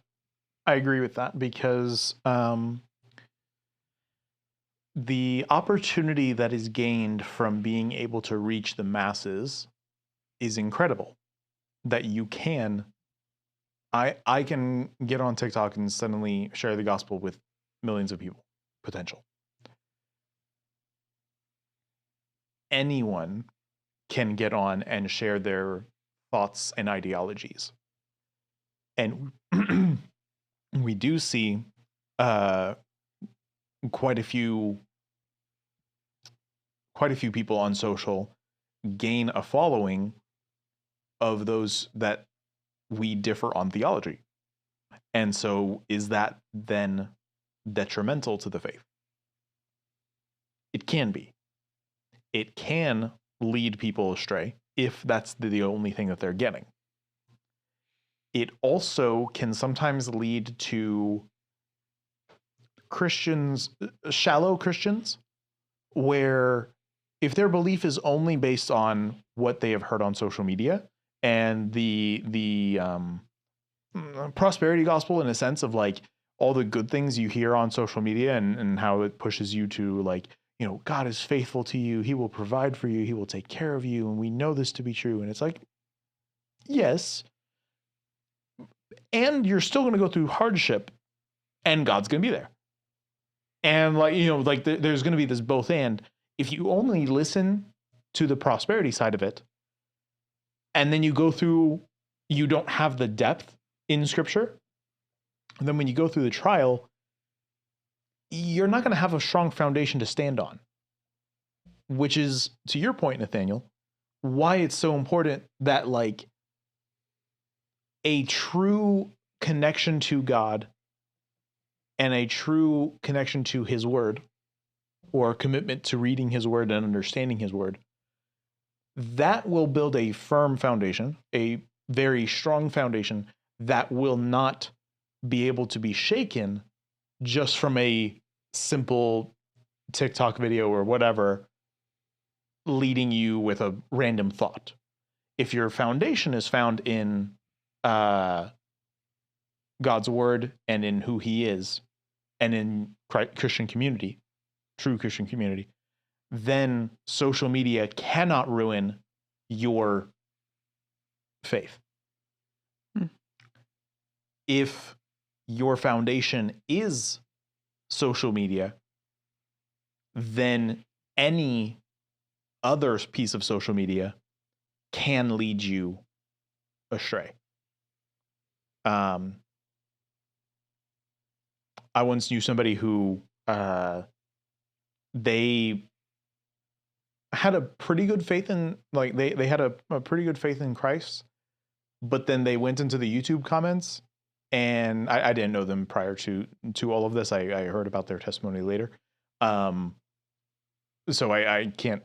S3: agree with that because the opportunity that is gained from being able to reach the masses is incredible. That you can, I can get on TikTok and suddenly share the gospel with millions of people, potential. Anyone can get on and share their thoughts and ideologies. And we do see quite a few people on social gain a following of those that we differ on theology. And so is that then detrimental to the faith? It can be. It can lead people astray if that's the only thing that they're getting. It also can sometimes lead to Christians, shallow Christians, where if their belief is only based on what they have heard on social media and the prosperity gospel, in a sense of like all the good things you hear on social media and how it pushes you to like, you know, God is faithful to you. He will provide for you. He will take care of you. And we know this to be true. And it's like, yes. And you're still going to go through hardship and God's going to be there. And like, you know, like there's going to be this both and. If you only listen to the prosperity side of it, and then you go through, you don't have the depth in scripture. And then when you go through the trial, you're not going to have a strong foundation to stand on, which is, to your point, Nathaniel, why it's so important that like a true connection to God and a true connection to his word, or commitment to reading his word and understanding his word, that will build a firm foundation, a very strong foundation that will not be able to be shaken just from a simple TikTok video or whatever leading you with a random thought. if your foundation is found in God's word and in who He is, and in Christian community, true Christian community, then social media cannot ruin your faith. If your foundation is social media, then any other piece of social media can lead you astray. I once knew somebody who they had a pretty good faith in, like, they had a pretty good faith in Christ, but then they went into the YouTube comments, and I didn't know them prior to all of this. I heard about their testimony later. So I can't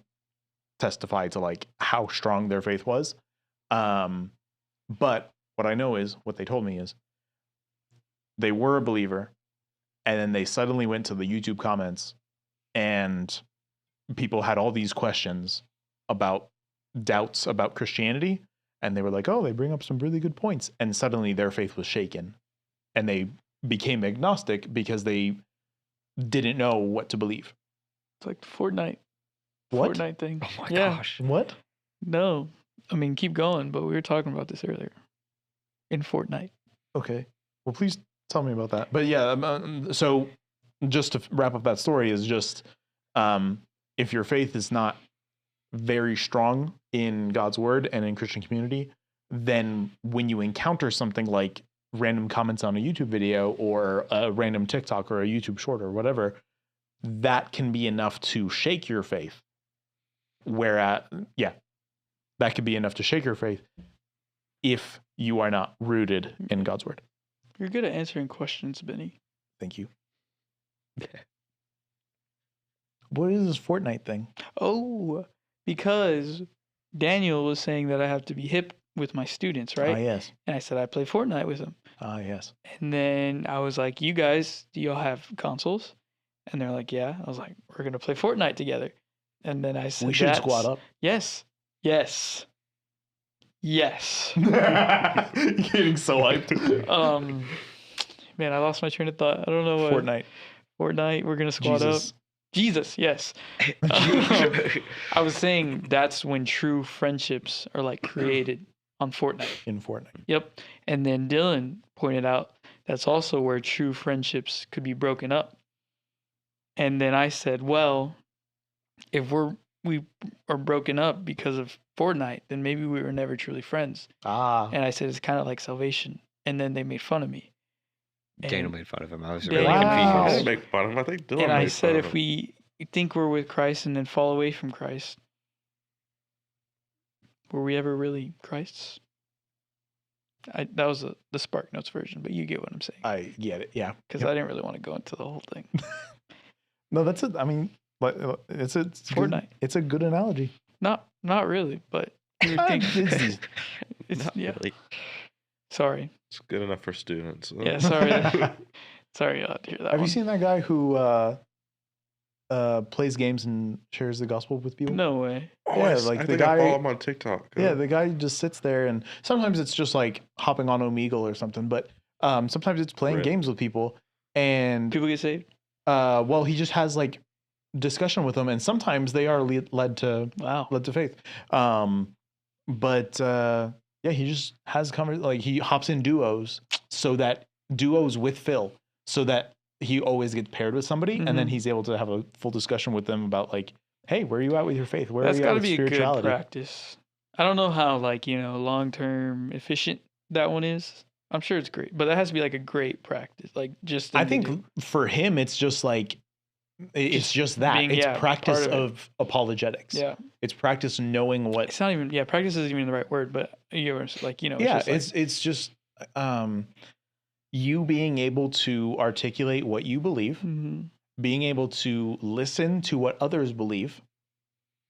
S3: testify to like how strong their faith was. But what I know is, what they told me is, they were a believer, and then they suddenly went to the YouTube comments, and people had all these questions about doubts about Christianity, and they were like, oh, they bring up some really good points, and suddenly their faith was shaken, and they became agnostic because they didn't know what to believe.
S1: It's like the Fortnite.
S3: What?
S1: Fortnite thing.
S2: Oh my
S1: Yeah.
S2: gosh.
S3: What?
S1: No. I mean, keep going, but we were talking about this earlier. In Fortnite.
S3: Okay. Well, please tell me about that. But yeah, so just to wrap up that story is just, if your faith is not very strong in God's word and in Christian community, then when you encounter something like random comments on a YouTube video or a random TikTok or a YouTube short or whatever, that can be enough to shake your faith. That could be enough to shake your faith if you are not rooted in God's word.
S1: You're good at answering questions, Benny.
S3: Thank you. What is this Fortnite thing?
S1: Oh, because Daniel was saying that I have to be hip with my students, right?
S3: Ah, yes.
S1: And I said I play Fortnite with them.
S3: Ah, yes.
S1: And then I was like, you guys, do y'all have consoles? And they're like, yeah. I was like, we're going to play Fortnite together. And then I said,
S3: We should squad up.
S1: Yes. Yes. Yes.
S3: Getting so hyped.
S1: Man, I lost my train of thought. I don't know what. Fortnite, we're going to squad up. Jesus, yes. I was saying that's when true friendships are like created on Fortnite.
S3: In Fortnite.
S1: Yep. And then Dylan pointed out that's also where true friendships could be broken up. And then I said, well, if we are broken up because of Fortnite, then maybe we were never truly friends.
S3: Ah.
S1: And I said it's kind of like salvation. And then they made fun of me.
S2: Daniel made fun of him. I was
S1: Daniel
S2: really
S1: made fun of
S4: I
S2: confused.
S4: didn't make fun of him. I think Dylan
S1: And I
S4: made
S1: said
S4: fun
S1: if
S4: of him.
S1: we think we're with Christ and then fall away from Christ, were we ever really Christ's? That was the Spark Notes version, but you get what I'm saying.
S3: I get it. Yeah.
S1: Because I didn't really want to go into the whole thing.
S3: No, that's it. I mean, but it's
S1: Fortnite.
S3: It's a good analogy.
S1: Not really, but you would think it's
S2: Not
S1: yeah.
S2: really.
S1: Sorry.
S4: It's good enough for students.
S1: Yeah, sorry. Sorry you had to hear that.
S3: Have you
S1: one.
S3: seen that guy who plays games and shares the gospel with people?
S1: No way.
S4: Oh,
S3: Yeah,
S4: I
S3: like the
S4: think
S3: guy-
S4: I follow him on TikTok.
S3: Yeah, the guy just sits there, and sometimes it's just like hopping on Omegle or something, but sometimes it's playing
S4: Rip.
S3: games with people, and
S1: People get saved?
S3: well, he just has like discussion with them, and sometimes they are led to
S1: Wow.
S3: faith. But yeah, he just has like he hops in duos with Phil, so that he always gets paired with somebody, and then
S1: Mhm.
S3: he's able to have a full discussion with them about like, hey, where are you at with your faith? Where
S1: That's
S3: are you
S1: got
S3: at
S1: to
S3: with
S1: be a good
S3: spirituality?
S1: practice. I don't know how long-term efficient that one is. I'm sure it's great, but that has to be like a great practice. Like just
S3: I
S1: to
S3: think
S1: do.
S3: for him, it's just like it's just that
S1: being,
S3: it's
S1: yeah,
S3: practice
S1: part of it.
S3: of apologetics.
S1: Yeah.
S3: It's practice knowing what.
S1: It's not even practice isn't even the right word, but it's
S3: Yeah,
S1: just
S3: it's just you being able to articulate what you believe,
S1: Mhm.
S3: being able to listen to what others believe,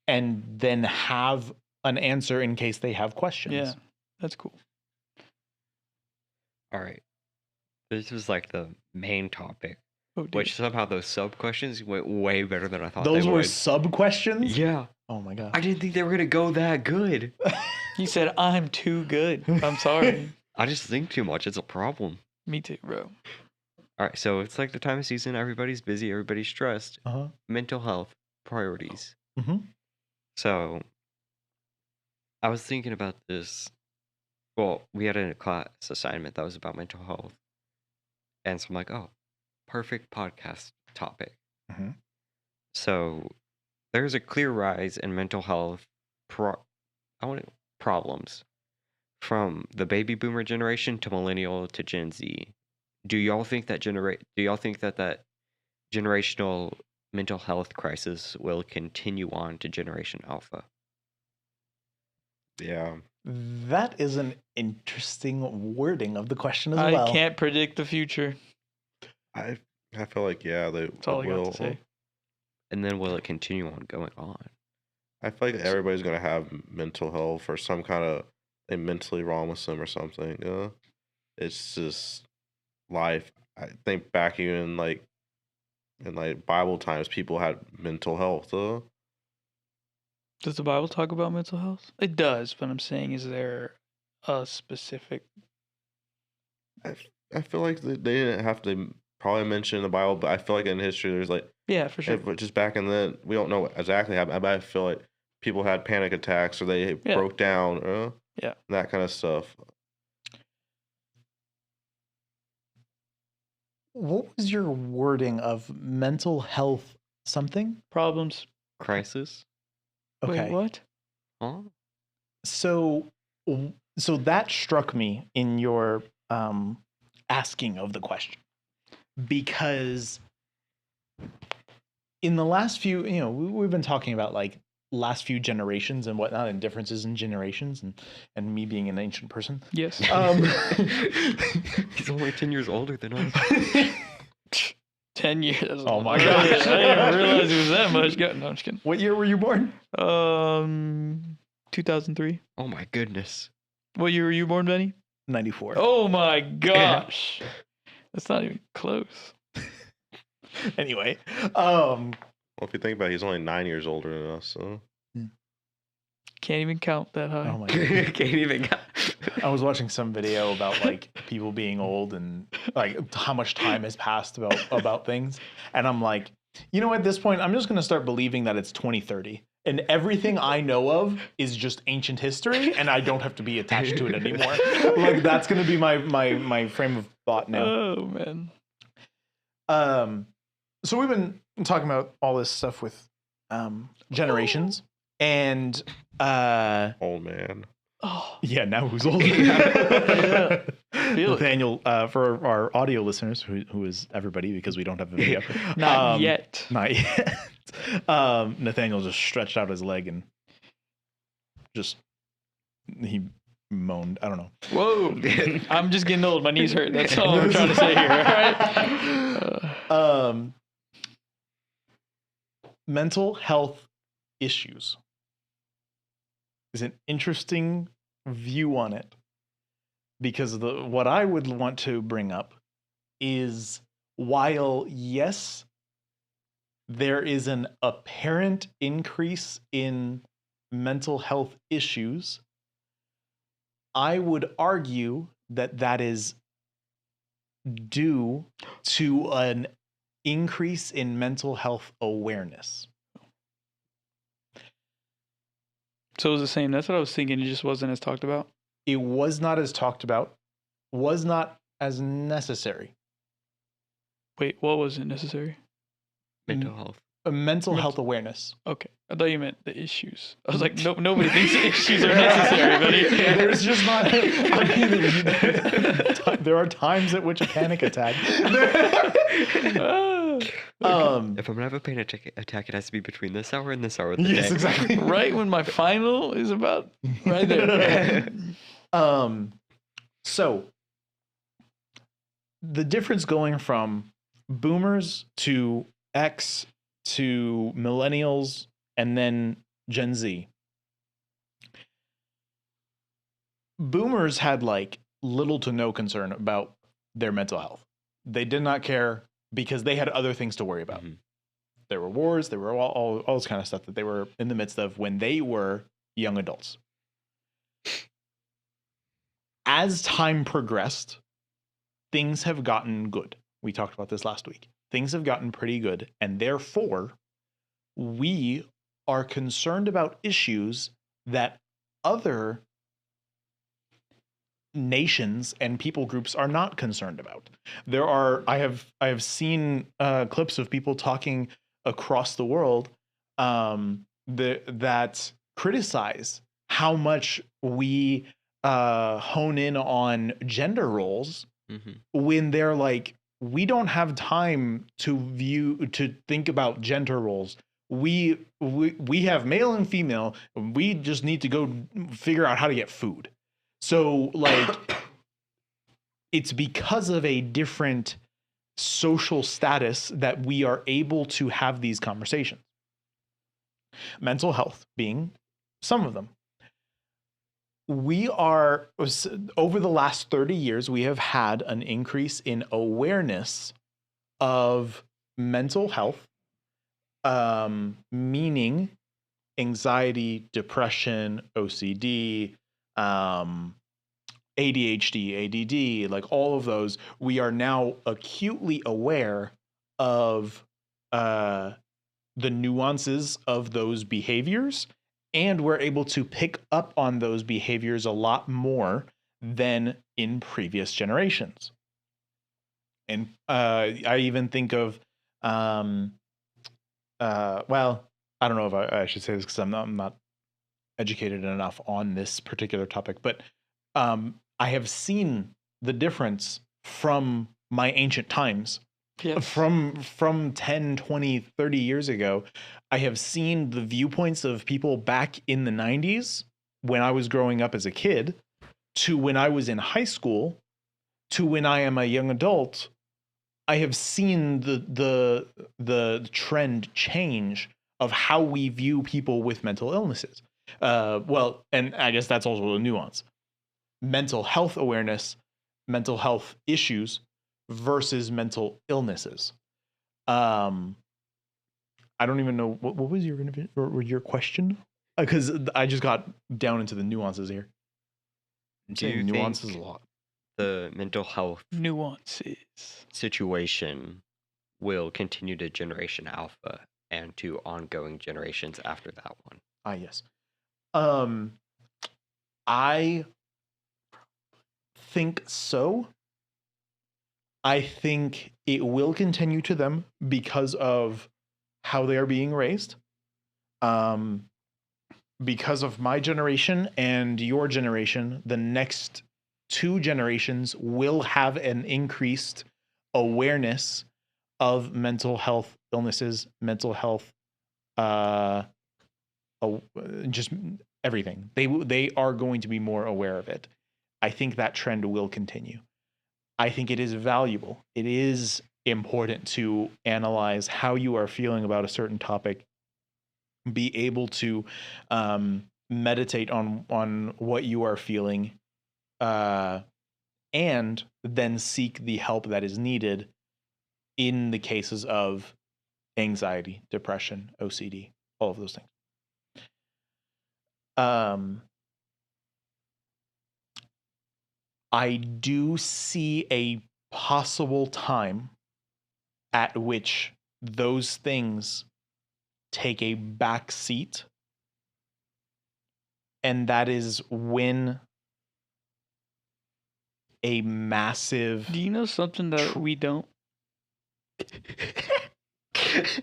S3: and then have an answer in case they have questions.
S1: Yeah, that's cool.
S2: All right. This was like the main topic.
S1: Oh, dude.
S2: Which somehow those sub questions went way better than I thought
S3: Those
S2: they
S3: were
S2: would.
S3: sub questions?
S2: Yeah.
S3: Oh my god.
S2: I didn't think they were gonna go that good.
S1: He said, I'm too good. I'm sorry.
S2: I just think too much. It's a problem.
S1: Me too, bro.
S2: All right, so it's like the time of season. Everybody's busy. Everybody's stressed.
S3: Uh-huh.
S2: Mental health priorities.
S3: Mm-hmm.
S2: So I was thinking about this. Well, we had a class assignment that was about mental health. And so I'm like, oh, perfect podcast topic.
S3: Mhm.
S2: So there's a clear rise in mental health problems from the baby boomer generation to millennial to Gen Z. Do y'all think that that generational mental health crisis will continue on to Generation Alpha?
S4: Yeah.
S3: That is an interesting wording of the question as
S1: I
S3: well.
S1: can't predict the future.
S4: I feel like they
S1: That's all I got
S4: will.
S1: to say.
S2: And then will it continue on going on?
S4: I feel like everybody's gonna have mental health or some kind of they mentally wrong with them or something. You know? It's just life. I think back even in Bible times, people had mental health.
S1: Does the Bible talk about mental health? It does, but I'm saying, is there a specific?
S4: I feel like they didn't have to probably mention in the Bible, but I feel like in history there's like
S1: Yeah, for sure.
S4: just back in then we don't know what exactly happened, but I feel like people had panic attacks or they
S1: Yeah.
S4: broke down,
S1: Yeah.
S4: that kind of stuff.
S3: What was your wording of mental health something?
S1: Problems.
S2: Crisis?
S3: Okay.
S1: Wait, what?
S2: Huh?
S3: So that struck me in your asking of the question, because in the last few, we've been talking about like last few generations and whatnot, and differences in generations, and me being an ancient person.
S1: Yes.
S2: He's only 10 years older than us.
S1: 10 years.
S3: Oh my
S1: I
S3: gosh.
S1: didn't even realize it was that much. No, I'm just kidding.
S3: What year were you born?
S1: 2003.
S2: Oh my goodness.
S1: What year were you born, Benny?
S3: 94.
S1: Oh my gosh. That's not even close.
S3: Anyway,
S4: Well, if you think about it, he's only 9 years older than us. So
S1: Can't even count that high.
S3: oh my God.
S2: Can't even.
S3: I was watching some video about like people being old and like how much time has passed about things, and I'm like, at this point, I'm just gonna start believing that it's 2030, and everything I know of is just ancient history, and I don't have to be attached to it anymore. Like that's gonna be my frame of thought now.
S1: Oh man.
S3: So we've been talking about all this stuff with generations, and
S4: old man.
S1: Oh.
S3: yeah, now who's older?
S1: Yeah. Feel it.
S3: Nathaniel, for our audio listeners, who is everybody because we don't have a video.
S1: Not yet.
S3: Not yet. Nathaniel just stretched out his leg and he moaned. I don't know.
S1: Whoa. I'm just getting old. My knees hurt. That's all we're trying to say here. All right.
S3: Mental health issues is an interesting view on it, because what I would want to bring up is, while yes, there is an apparent increase in mental health issues, I would argue that is due to an increase in mental health awareness.
S1: So it was the same. That's what I was thinking. It just wasn't as talked about.
S3: It was not as talked about, was not as necessary.
S1: Wait, what wasn't necessary?
S2: Mental health.
S3: A mental health awareness.
S1: Okay. I thought you meant the issues. I was like, nope, nobody thinks the issues are necessary, buddy.
S3: There's just not. There are times at which a panic attack.
S2: If I'm gonna have a panic attack, it has to be between this hour and this hour of the
S3: Yes,
S2: day.
S3: exactly.
S1: Right when my final is about right there.
S3: So the difference going from boomers to X to millennials and then Gen Z. Boomers had like little to no concern about their mental health. They did not care. because they had other things to worry about.
S2: Mhm.
S3: There were wars, there were all this kind of stuff that they were in the midst of when they were young adults. As time progressed, things have gotten good. We talked about this last week. Things have gotten pretty good, and therefore, we are concerned about issues that other nations and people groups are not concerned about. I have seen clips of people talking across the world that criticize how much we hone in on gender roles
S2: Mhm.
S3: when they're like, we don't have time to think about gender roles. We have male and female. We just need to go figure out how to get food. So like, it's because of a different social status that we are able to have these conversations. Mental health being some of them. We are, over the last 30 years, we have had an increase in awareness of mental health, meaning anxiety, depression, OCD, ADHD, ADD, like all of those. We are now acutely aware of the nuances of those behaviors, and we're able to pick up on those behaviors a lot more than in previous generations. And I even think of, well, I don't know if I should say this because I'm not educated enough on this particular topic, but I have seen the difference from my ancient times.
S1: Yes.
S3: From 10, 20, 30 years ago. I have seen the viewpoints of people back in the 90s when I was growing up as a kid, to when I was in high school, to when I am a young adult. I have seen the trend change of how we view people with mental illnesses. Well, and I guess that's also a nuance. Mental health awareness, mental health issues versus mental illnesses. I don't even know what was your question, because I just got down into the nuances here.
S2: Do you
S3: Nuances
S2: think
S3: a lot.
S2: the mental health
S1: Nuances.
S2: situation will continue to Generation Alpha and to ongoing generations after that one?
S3: Ah, yes. I think so. I think it will continue to them because of how they are being raised. Because of my generation and your generation, the next two generations will have an increased awareness of mental health illnesses, mental health, just everything. They are going to be more aware of it. I think that trend will continue. I think it is valuable. It is important to analyze how you are feeling about a certain topic, be able to meditate on what you are feeling, and then seek the help that is needed in the cases of anxiety, depression, OCD, all of those things. I do see a possible time at which those things take a back seat, and that is when a massive...
S1: Do you know something that we don't?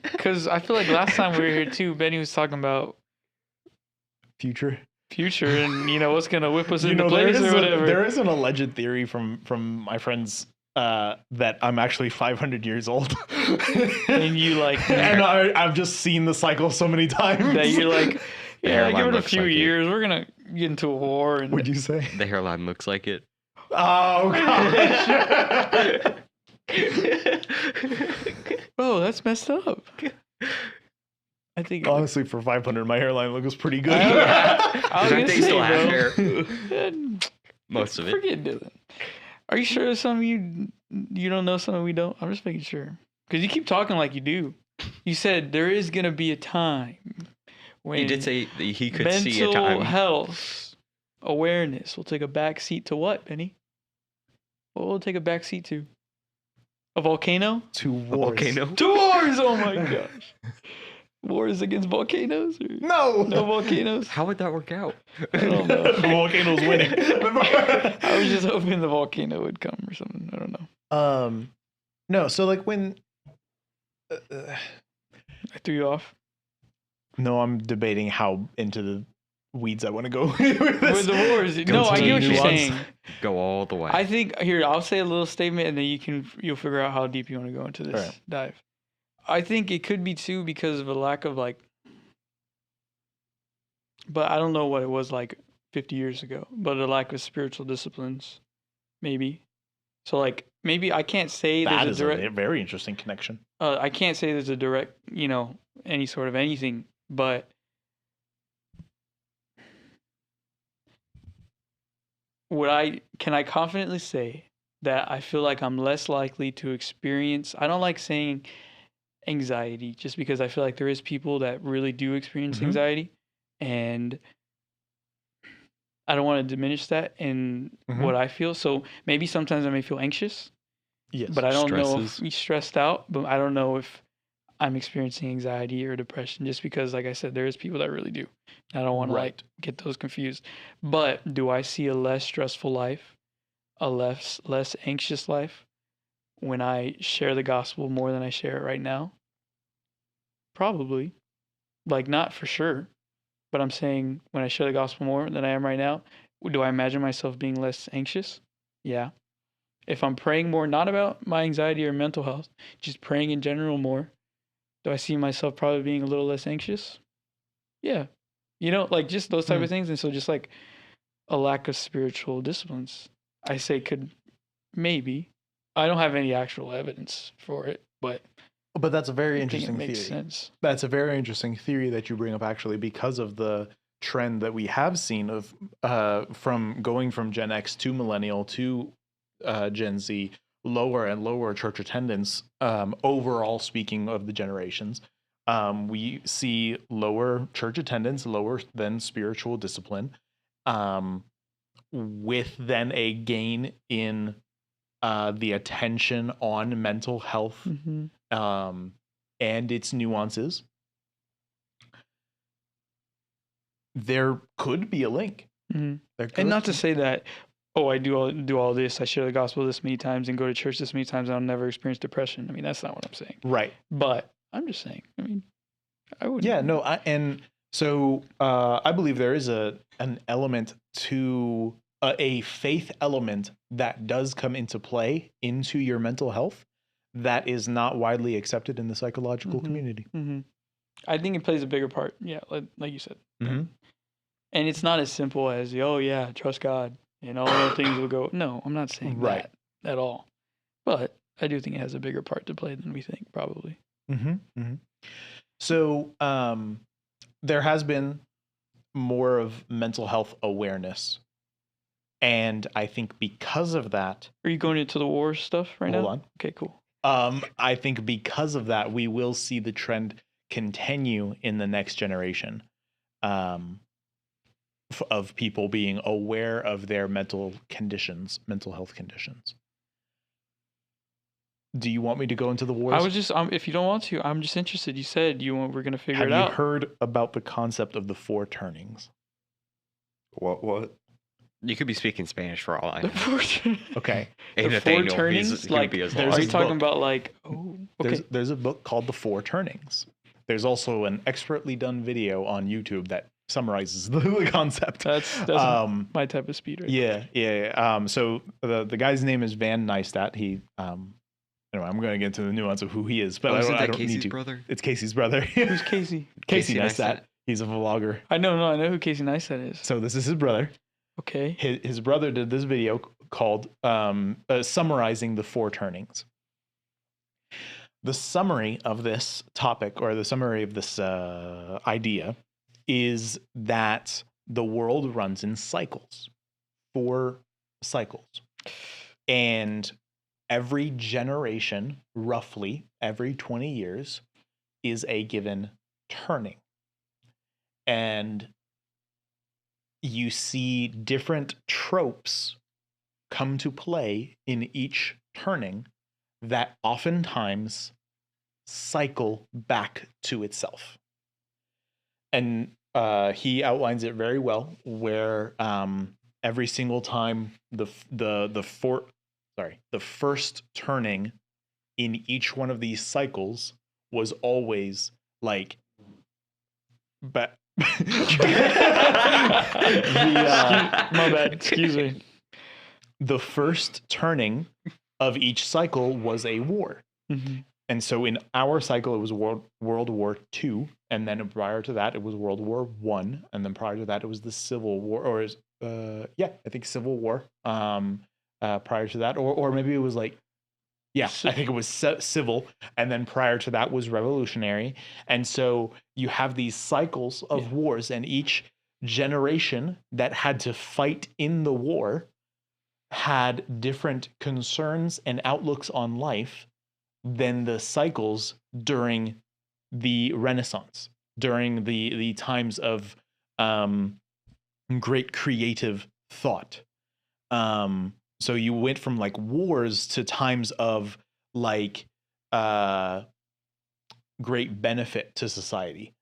S1: Because I feel like last time we were here too, Benny was talking about
S3: future,
S1: and what's gonna whip us into
S3: there
S1: place
S3: is
S1: or whatever.
S3: There is an alleged theory from my friends that I'm actually 500 years old,
S1: and you like,
S3: and I've just seen the cycle so many times
S1: that you're like, yeah,
S2: hairline
S1: give it a
S2: looks
S1: few
S2: like it.
S1: years, we're gonna get into a war. And
S3: What'd you say?
S2: The hairline looks like it.
S3: Oh gosh.
S1: oh, that's messed up. I think
S3: Honestly, for 500, my hairline looks pretty good.
S1: I was
S2: That
S1: gonna
S2: thing
S1: say,
S2: still has
S1: bro.
S2: hair. Most of it.
S1: Forget Dylan. Are you sure there's some you don't know, some we don't? I'm just making sure. Because you keep talking like you do. You said there is gonna be a time when
S2: He did say that he could see a
S1: mental
S2: time.
S1: health awareness will take a back seat to what, Benny? What will it take a back seat to? A volcano?
S3: To
S2: A
S3: wars.
S2: volcano.
S1: To wars! Oh my gosh. Wars against volcanoes? Or
S3: No.
S1: no volcanoes?
S2: How would that work out?
S1: I don't know.
S3: The volcano's winning.
S1: I was just hoping the volcano would come or something. I don't know.
S3: No. So like when.
S1: I threw you off.
S3: No, I'm debating how into the weeds I want to go with
S1: With
S3: this.
S1: the wars.
S3: Go
S1: No,
S3: to
S1: I
S3: the
S1: get what you're
S3: nuance.
S1: saying.
S2: Go all the way.
S1: I think here I'll say a little statement and then you'll figure out how deep you want to go into this
S3: Alright.
S1: dive. I think it could be too because of a lack of like, but I don't know what it was like 50 years ago, but a lack of spiritual disciplines, maybe. So like maybe I can't say
S3: That
S1: there's
S3: is
S1: a direct.
S3: a very interesting connection.
S1: I can't say there's a direct, any sort of anything, but can I confidently say that I feel like I'm less likely to experience, I don't like saying anxiety just because I feel like there is people that really do experience
S3: Mhm.
S1: anxiety, and I don't want to diminish that in
S3: Mhm.
S1: what I feel. So maybe sometimes I may feel anxious,
S3: Yes.
S1: but I don't know if
S2: Stresses.
S1: we stressed out, but I don't know if I'm experiencing anxiety or depression just because, like I said, there is people that really do. I don't want to
S3: Right.
S1: get those confused. But do I see a less stressful life, a less anxious life when I share the gospel more than I share it right now? Probably. Like not for sure, but I'm saying when I share the gospel more than I am right now, do I imagine myself being less anxious? Yeah. If I'm praying more, not about my anxiety or mental health, just praying in general more, do I see myself probably being a little less anxious? Yeah. Like just those type of things. And so just like a lack of spiritual disciplines, I say could maybe. I don't have any actual evidence for it, but
S3: But that's a very
S1: I think it
S3: interesting
S1: makes
S3: theory.
S1: sense.
S3: That's a very interesting theory that you bring up, actually, because of the trend that we have seen of from going from Gen X to Millennial to Gen Z, lower and lower church attendance. Overall, speaking of the generations, we see lower church attendance, lower than spiritual discipline, with then a gain in the attention on mental health.
S1: Mm-hmm.
S3: And its nuances. There could be a link.
S1: Mm-hmm.
S3: There could
S1: And not to
S3: be.
S1: say that, oh, I do all this, I share the gospel this many times and go to church this many times and I'll never experience depression. I mean, that's not what I'm saying.
S3: Right.
S1: But I'm just saying, I mean, I would.
S3: Yeah, no, so I believe there is an element to a faith element that does come into play into your mental health that is not widely accepted in the psychological
S1: Mhm.
S3: community.
S1: Mm-hmm. I think it plays a bigger part. Yeah, like you said.
S3: Mm-hmm.
S1: And it's not as simple as, oh, yeah, trust God and all the things will go. No, I'm not saying
S3: Right.
S1: that at all. But I do think it has a bigger part to play than we think, probably.
S3: Mm-hmm. Mm-hmm. So there has been more of mental health awareness. And I think because of that,
S1: Are you going into the war stuff right now?
S3: hold on.
S1: Okay, cool.
S3: I think because of that, we will see the trend continue in the next generation of people being aware of their mental health conditions. Do you want me to go into the wars?
S1: I was just, if you don't want to, I'm just interested. You said we're going to figure
S3: Have
S1: it
S3: you
S1: out.
S3: heard about the concept of the four turnings?
S4: What?
S2: You could be speaking Spanish for all I
S1: The
S2: know.
S1: four turnings.
S3: Okay.
S2: Hey,
S1: The
S2: Nathaniel,
S1: four
S2: he's
S1: turnings?
S2: gonna
S1: Like,
S2: be as
S3: there's
S1: are
S3: a
S1: you talking
S3: book.
S1: about like, oh, okay.
S3: There's a book called The Four Turnings. There's also an expertly done video on YouTube that summarizes the concept.
S1: That's my type of speed right
S3: Yeah. So the guy's name is Van Neistat. He anyway, I'm going to get into the nuance of who he is, but
S2: Isn't
S3: I
S2: that
S3: don't
S2: Casey's
S3: need to.
S2: brother?
S3: It's Casey's brother.
S1: Who's Casey?
S3: Casey
S2: Casey
S3: Neistat.
S2: Neistat.
S3: He's a vlogger.
S1: I know who Casey Neistat is.
S3: So this is his brother.
S1: Okay.
S3: His brother did this video called summarizing the four turnings. The summary of this topic, or the summary of this idea, is that the world runs in cycles, 4 cycles. And every generation, roughly every 20 years, is a given turning. And you see different tropes come to play in each turning that oftentimes cycle back to itself. And he outlines it very well, where every single time the first turning in each one of these cycles was always like, but
S1: My bad. Excuse me.
S3: the first turning of each cycle was a war.
S1: Mm-hmm.
S3: And so in our cycle, it was World War II. And then prior to that, it was World War I. And then prior to that, it was the Civil War, or I think Civil War prior to that. Or maybe it was like, I think it was civil. And then prior to that was revolutionary. And so you have these cycles of wars, and each generation that had to fight in the war had different concerns and outlooks on life than the cycles during the Renaissance, during the times of great creative thought. So you went from like wars to times of like great benefit to society.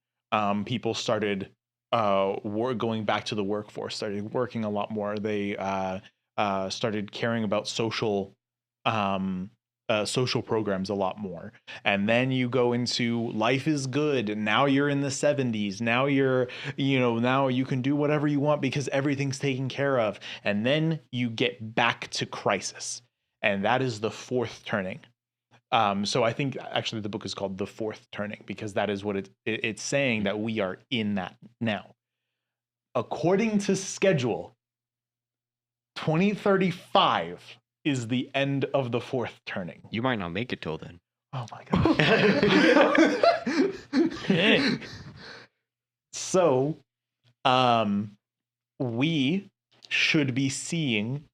S3: People started going back to the workforce, started working a lot more. They started caring about social programs a lot more. And then you go into life is good, and now you're in the 70s. Now now you can do whatever you want because everything's taken care of. And then you get back to crisis. And that is the fourth turning. So I think actually the book is called The Fourth Turning, because that is what it's saying, that we are in that now. According to schedule, 2035 is the end of the fourth turning.
S2: You might not make it till then.
S3: Oh my god. So, we should be seeing.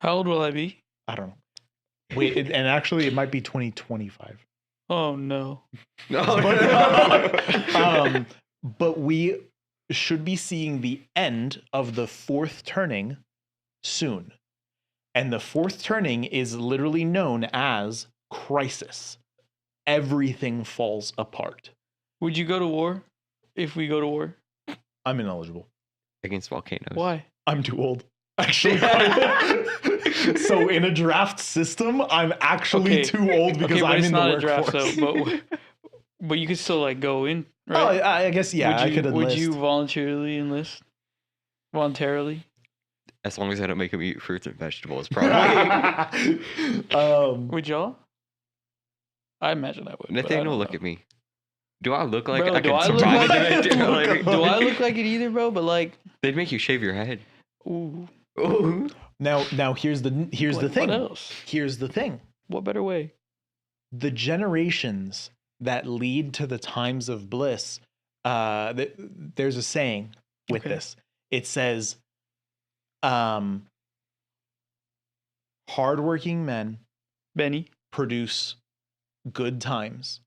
S1: How old will I be?
S3: I don't know. Wait, and actually, it might be 2025.
S1: Oh no.
S3: But we should be seeing the end of the fourth turning soon. And the fourth turning is literally known as crisis. Everything falls apart.
S1: Would you go to war if we go to war?
S3: I'm ineligible.
S2: Against volcanoes.
S1: Why?
S3: I'm too old. Actually. So in a draft system, I'm actually too old because I'm in the workforce.
S1: But it's not a draft, but you could still like go in, right?
S3: Oh, I guess, yeah, I could enlist.
S1: Would you voluntarily enlist? Voluntarily?
S2: As long as I don't make him eat fruits and vegetables, probably.
S1: Would y'all? I imagine I would.
S2: Nathaniel, look at me. Do I look like
S1: bro,
S2: I can survive in it?
S1: Do I look like it either, bro? But like,
S2: they'd make you shave your head.
S1: Ooh.
S3: Now here's the thing.
S1: What else?
S3: Here's the thing.
S1: What better way?
S3: The generations that lead to the times of bliss. There's a saying with this. It says, hardworking men,
S1: Benny,
S3: produce good times.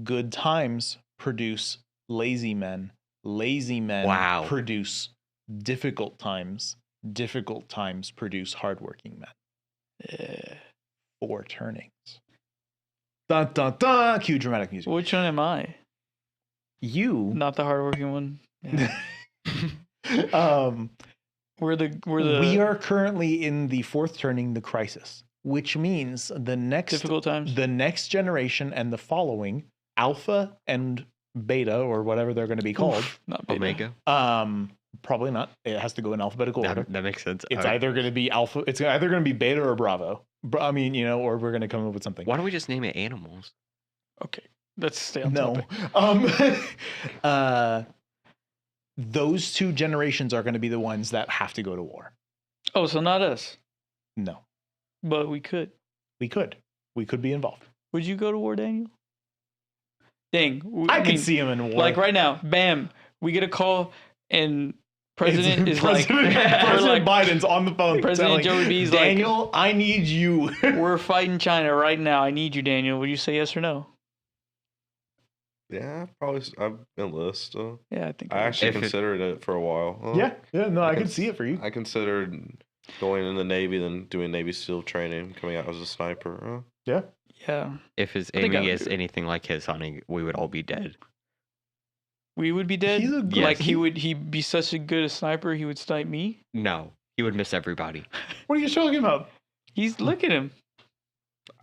S3: Good times produce lazy men. Lazy men produce difficult times. Difficult times produce hardworking men. 4 turnings. Dun dun dun! Cue dramatic music.
S1: which one am I?
S3: You.
S1: Not the hardworking one. Yeah.
S3: We are currently in the 4th turning, the crisis, which means the next
S1: difficult times.
S3: The next generation and the following, alpha and beta, or whatever they're going to be called.
S1: Not beta.
S2: Omega.
S3: Probably not. It has to go in alphabetical order.
S2: That makes sense.
S3: It's either going to be alpha. It's either going to be beta or bravo. I mean, or we're going to come up with something.
S2: Why don't we just name it animals?
S1: Okay, let's stay on
S3: topic. Those 2 generations are going to be the ones that have to go to war.
S1: Oh, so not us.
S3: No,
S1: but we could.
S3: We could be involved.
S1: Would you go to war, Daniel? Dang,
S3: I could see him in war.
S1: Like right now, bam, we get a call and President is like,
S3: President Biden's on the phone.
S1: President
S3: telling
S1: Joe B's like,
S3: Daniel, I need you.
S1: we're fighting China right now. I need you, Daniel. Would you say yes or no?
S4: Yeah, probably. I've enlisted.
S1: Yeah, I think
S4: I actually
S2: If it-
S4: considered it for a while.
S3: yeah, no, I
S4: can
S3: could see it for you.
S4: I considered going in the Navy, then doing Navy SEAL training, coming out as a sniper.
S3: Yeah.
S1: Yeah,
S2: If his
S1: I think I
S2: aiming
S1: would
S2: is
S1: do it.
S2: anything like his, honey, we would all be dead.
S1: we would be dead.
S3: He's a good-
S1: Like he'd be such a good sniper. He would snipe me.
S2: No, he would miss everybody.
S3: What are you talking about?
S1: Look at him.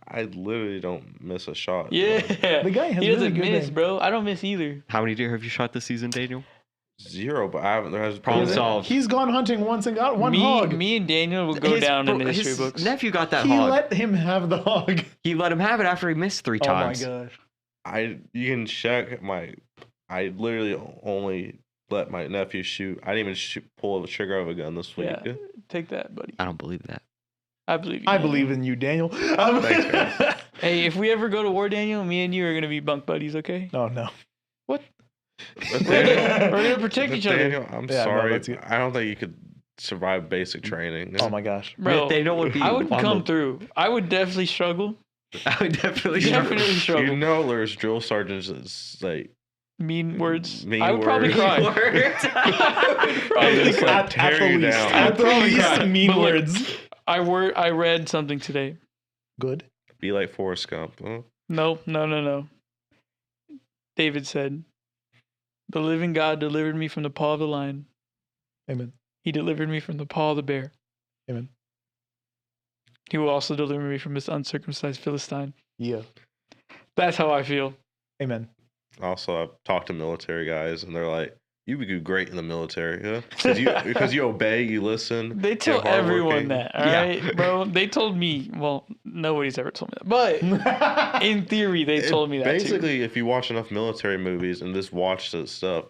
S4: I literally don't miss a shot.
S1: Yeah,
S3: The guy has
S1: he doesn't
S3: really good
S1: miss,
S3: aim.
S1: bro. I don't miss either.
S2: How many deer have you shot this season, Daniel?
S4: 0, but I haven't. There's
S2: Problem
S3: He's-
S2: solved.
S3: He's gone hunting once and got one hog.
S1: Me and Daniel will go down in the history
S2: his
S1: books.
S2: nephew got that
S3: He
S2: hog.
S3: let him have the hog.
S2: He let him have it after he missed 3 times.
S3: Oh my gosh.
S4: You can check my. I literally only let my nephew shoot. I didn't even pull the trigger of a gun this week.
S1: Yeah, take that, buddy.
S2: I don't believe that.
S1: I believe you.
S3: I
S1: Daniel.
S3: believe in you, Daniel.
S4: Thanks, man.
S1: Hey, if we ever go to war, Daniel, me and you are gonna be bunk buddies, okay?
S3: Oh no.
S1: What?
S4: Nathaniel,
S1: We're gonna protect each other.
S4: Nathaniel, I'm
S3: Yeah, no,
S4: sorry.
S3: that's good.
S4: I don't think you could survive basic training.
S3: Oh my gosh.
S1: Bro,
S2: Nathaniel would be
S1: I would
S2: on
S1: come
S2: the-
S1: through. I would definitely struggle.
S2: I would definitely
S1: Definitely struggle.
S4: You know, there's drill sergeants that's like
S1: Mean words.
S4: Mean
S1: I would probably
S4: words.
S1: cry.
S2: Words.
S1: Probably
S4: Just,
S1: cry.
S4: like, tear you down.
S3: At the
S1: Probably
S3: least,
S1: cry.
S3: mean
S1: But, like,
S3: words.
S1: I read something today.
S3: Good.
S4: Be like Forrest Gump. Huh?
S1: No. David said, "The living God delivered me from the paw of the lion.
S3: Amen.
S1: He delivered me from the paw of the bear.
S3: Amen.
S1: He will also deliver me from this uncircumcised Philistine."
S3: Yeah.
S1: That's how I feel.
S3: Amen.
S4: Also, I've talked to military guys, and they're like, "You would do great in the military, yeah, because you obey, you listen."
S1: They tell
S4: you're
S1: everyone
S4: hardworking."
S1: that, all
S2: Yeah.
S1: right, bro? They told me. Well, nobody's ever told me that, but in theory, they told me that
S4: Basically, if you watch enough military movies and just watch the stuff,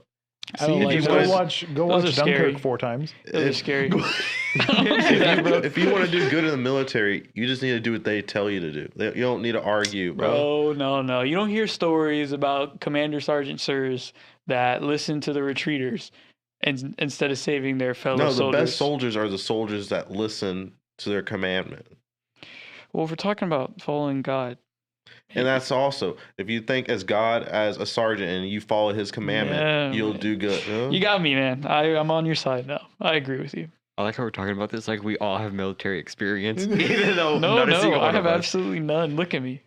S1: I don't
S3: See,
S1: like
S3: if you
S1: those.
S3: go
S1: Those
S3: watch
S1: are scary.
S3: Dunkirk 4 times.
S1: too. Those are
S4: if-
S1: scary. I don't do that, bro.
S4: if you want to do good in the military, you just need to do what they tell you to do. You don't need to argue, bro.
S1: Bro, no. You don't hear stories about Commander Sergeant Sirs that listen to the retreaters and instead of saving their fellow
S4: No, the
S1: soldiers.
S4: best soldiers are the soldiers that listen to their commandment.
S1: Well, if we're talking about following God,
S4: And that's also, if you think as God as a sergeant and you follow his commandment,
S1: Yeah,
S4: you'll
S1: man.
S4: do good. Huh?
S1: you got me, man. I'm on your side now. I agree with you.
S2: I like how we're talking about this like we all have military experience, even though
S1: No,
S2: not a single
S1: I
S2: one
S1: have
S2: of us.
S1: absolutely none. Look at me.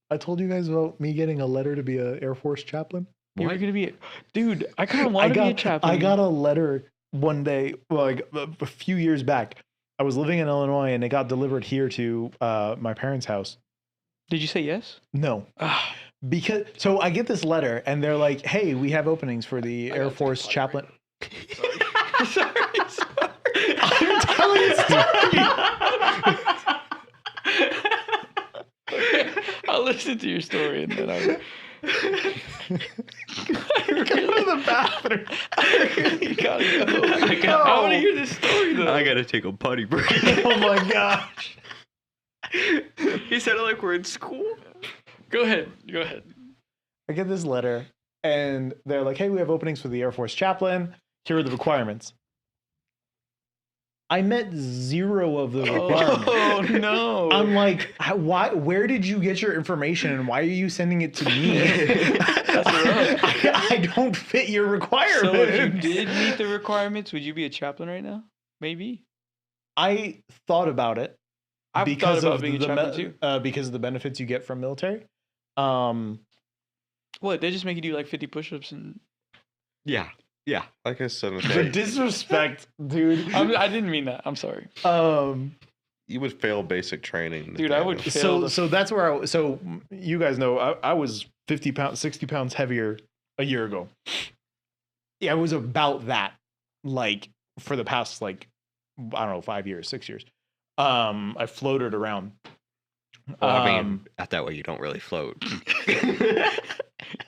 S3: I told you guys about me getting a letter to be an Air Force chaplain.
S1: You were
S2: What?
S1: gonna be, dude. I kind of want to be a chaplain.
S3: I got a letter one day, like a few years back. I was living in Illinois and it got delivered here to my parents' house.
S1: Did you say yes?
S3: No,
S1: Ah,
S3: because so I get this letter and they're like, "Hey, we have openings for the Air Force chaplain."
S1: sorry.
S3: I'm telling you,
S1: I'll listen to your story and then I'll.
S3: Go to the bathroom.
S1: I really gotta go. I want to hear this story though.
S2: I gotta take a potty break.
S3: Oh my gosh.
S2: He said it like we're in school.
S1: Go ahead.
S3: I get this letter and they're like, "Hey, we have openings for the Air Force chaplain. Here are the requirements." I met 0 of the requirements.
S1: Oh no.
S3: I'm like, why? Where did you get your information, and why are you sending it to me? I don't fit your requirements.
S1: So if you did meet the requirements, would you be a chaplain right now? Maybe.
S3: I thought about it
S1: I've thought about
S3: of
S1: being a chaplain too.
S3: because of the benefits you get from military.
S1: What? They just make you do like 50 push-ups and.
S2: Yeah.
S4: Like I said,
S3: The
S4: okay,
S3: disrespect, dude.
S1: I didn't mean that. I'm sorry,
S4: you would fail basic training.
S1: dude. I would
S4: Nathaniel.
S1: fail.
S3: So that's where so you guys know I was 50 pounds, 60 pounds heavier a year ago. Yeah, I was about that, like for the past I don't know 5 years, 6 years. I floated around.
S2: Well, I mean, at that way you don't really float.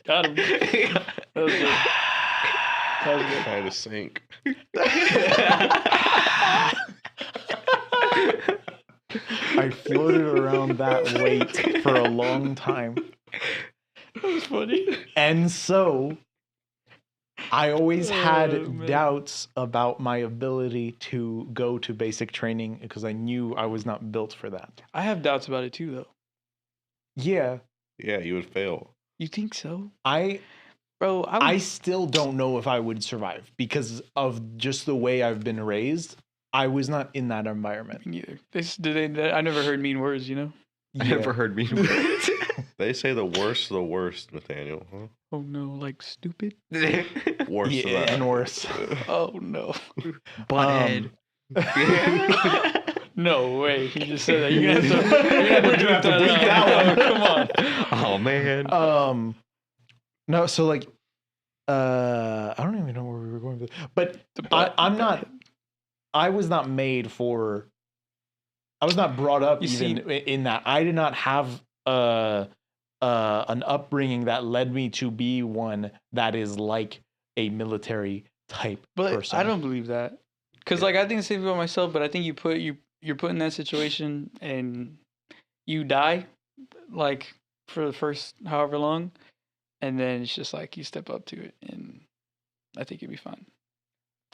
S1: Got him. That was good. That was good.
S4: Trying to sink.
S3: I floated around that weight for a long time.
S1: That was funny.
S3: And so I always
S1: Oh,
S3: had
S1: man.
S3: doubts about my ability to go to basic training because I knew I was not built for that.
S1: I have doubts about it too, though.
S3: Yeah,
S4: Yeah, you would fail.
S1: You think so,
S3: I
S1: bro?
S3: I still don't know if I would survive because of just the way I've been raised. I was not in that environment.
S1: Me neither. I never heard mean words. You know.
S2: I never heard me.
S4: They say the worst of the worst, Nathaniel. Huh?
S1: Oh no, like stupid.
S4: Worse
S3: Yeah,
S4: than that.
S3: and worse.
S1: Oh no.
S2: Butthead.
S1: No way. He just said that. You're gonna have to bleep that out. Come on.
S2: Oh man.
S3: No, so like, I don't even know where we were going with it, but
S1: The butt-
S3: I'm not. I was not made for. I was not brought up
S1: You
S3: even in that. I did not have an upbringing that led me to be one that is like a military type
S1: But
S3: person.
S1: I don't believe that. Cause like I think the same about myself, but I think you're put in that situation and you die, like for the first however long, and then it's just like you step up to it, and I think you'd be fine.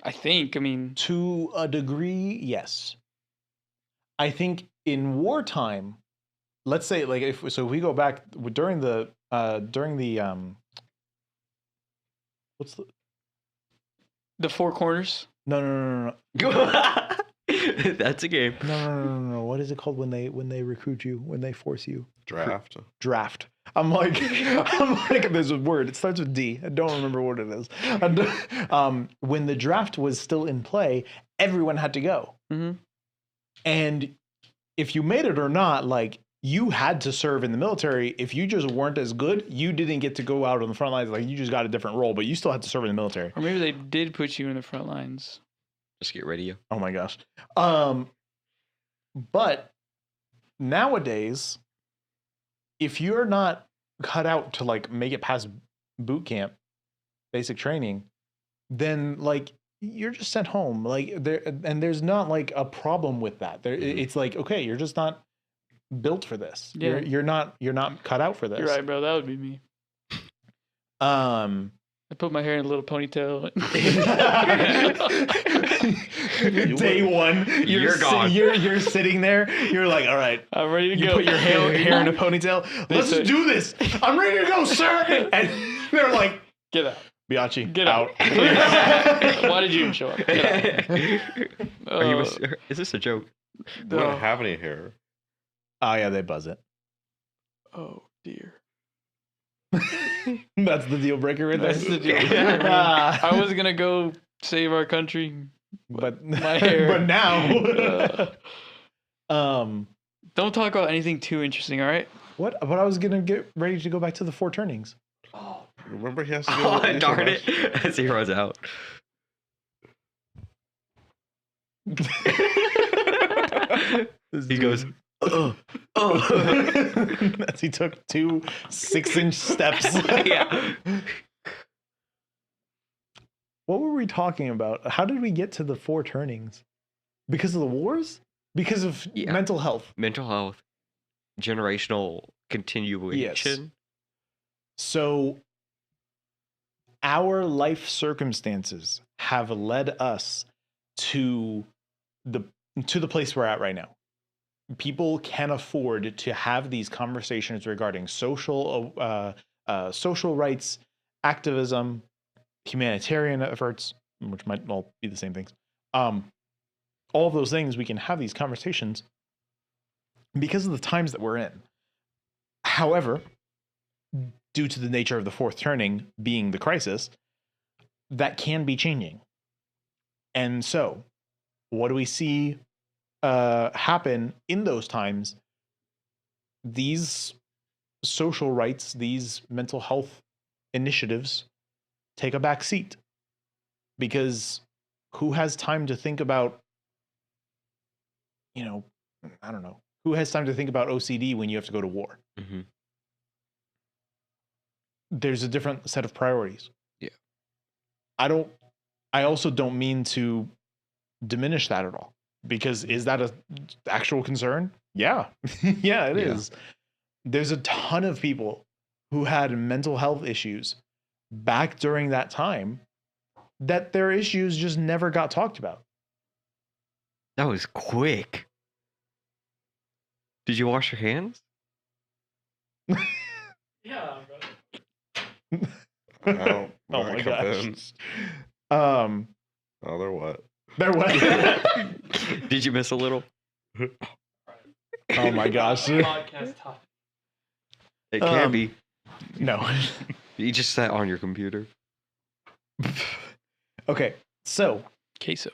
S1: I mean,
S3: To a degree, yes. I think in wartime, let's say like if we go back during the what's
S1: the four corners.
S3: no
S2: That's a game.
S3: no what is it called when they recruit you, when they force you?
S4: Draft.
S3: I'm like there's a word, it starts with D, I don't remember what it is. When the draft was still in play, everyone had to go.
S1: Mm-hmm.
S3: And if you made it or not, like you had to serve in the military. If you just weren't as good, you didn't get to go out on the front lines. Like you just got a different role, but you still had to serve in the military.
S1: Or maybe they did put you in the front lines.
S2: Just get ready.
S3: Oh my gosh. But nowadays, if you're not cut out to like make it past boot camp, basic training, then like you're just sent home. Like there's not like a problem with that. It's like, okay, you're just not built for this.
S1: Yeah.
S3: You're not cut out for this.
S1: You're right, bro. That would be me. I put my hair in a little ponytail.
S3: Day one,
S2: You're gone.
S3: You're sitting there. You're like, all right,
S1: I'm ready to
S3: you
S1: go.
S3: put your hair in a ponytail. Let's
S1: say-
S3: do this. I'm ready to go, sir. And they're like,
S1: Get out.
S3: Biache,
S1: Get out. Why did you even show up? Get out.
S2: Is this a joke?
S4: We don't have any hair.
S3: Oh yeah, they buzz it.
S1: Oh dear.
S3: That's the deal breaker right there.
S1: That's the deal. I was gonna go save our country,
S3: but
S1: my hair.
S3: but now,
S1: don't talk about anything too interesting. All right.
S3: what? But I was gonna get ready to go back to the four turnings.
S4: Remember, he has to
S2: Oh,
S4: go.
S2: darn it. As he runs out. He goes,
S3: As he took 2 6-inch steps.
S2: yeah.
S3: What were we talking about? How did we get to the four turnings? Because of the wars? Because of
S2: Yeah.
S3: mental health.
S2: Mental health, generational continuation.
S3: So our life circumstances have led us to the place we're at right now. People can afford to have these conversations regarding social rights, activism, humanitarian efforts, which might all be the same things. All of those things, we can have these conversations because of the times that we're in. However, due to the nature of the fourth turning being the crisis, that can be changing. And so, what do we see happen in those times? These social rights, these mental health initiatives take a back seat, because who has time to think about, I don't know, who has time to think about OCD when you have to go to war?
S2: Mm-hmm.
S3: There's a different set of priorities.
S2: Yeah.
S3: I also don't mean to diminish that at all, because is that a actual concern? Yeah. Yeah, it is. There's a ton of people who had mental health issues back during that time that their issues just never got talked about.
S2: That was quick. Did you wash your hands?
S1: Yeah, bro.
S4: Oh,
S3: Oh
S4: that
S3: my gosh.
S4: happens.
S3: Oh,
S4: they're what?
S3: there was.
S2: Did you miss a little?
S3: Oh my gosh.
S1: Podcast topic.
S2: It can
S3: Um,
S2: be.
S3: No.
S2: You just sat on your computer.
S3: Okay, so
S1: Queso.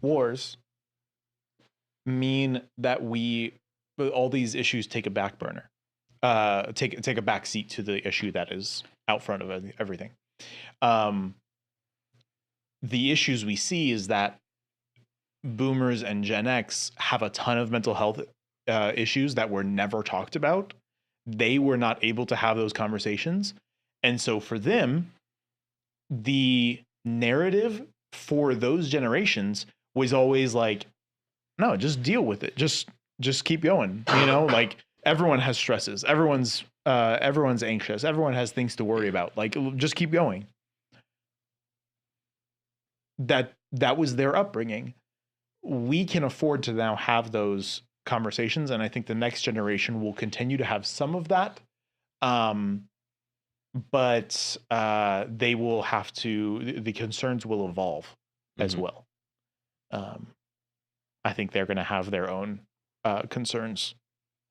S3: Wars mean that all these issues take a back burner, take a back seat to the issue that is out front of everything. The issues we see is that boomers and Gen X have a ton of mental health issues that were never talked about. They were not able to have those conversations. And so for them, the narrative for those generations was always like, no, just deal with it. Just keep going. You know, like everyone has stresses. Everyone's anxious. Everyone has things to worry about. Like, just keep going. That was their upbringing. We can afford to now have those conversations, and I think the next generation will continue to have some of that. But they will have to. The concerns will evolve as well. I think they're going to have their own concerns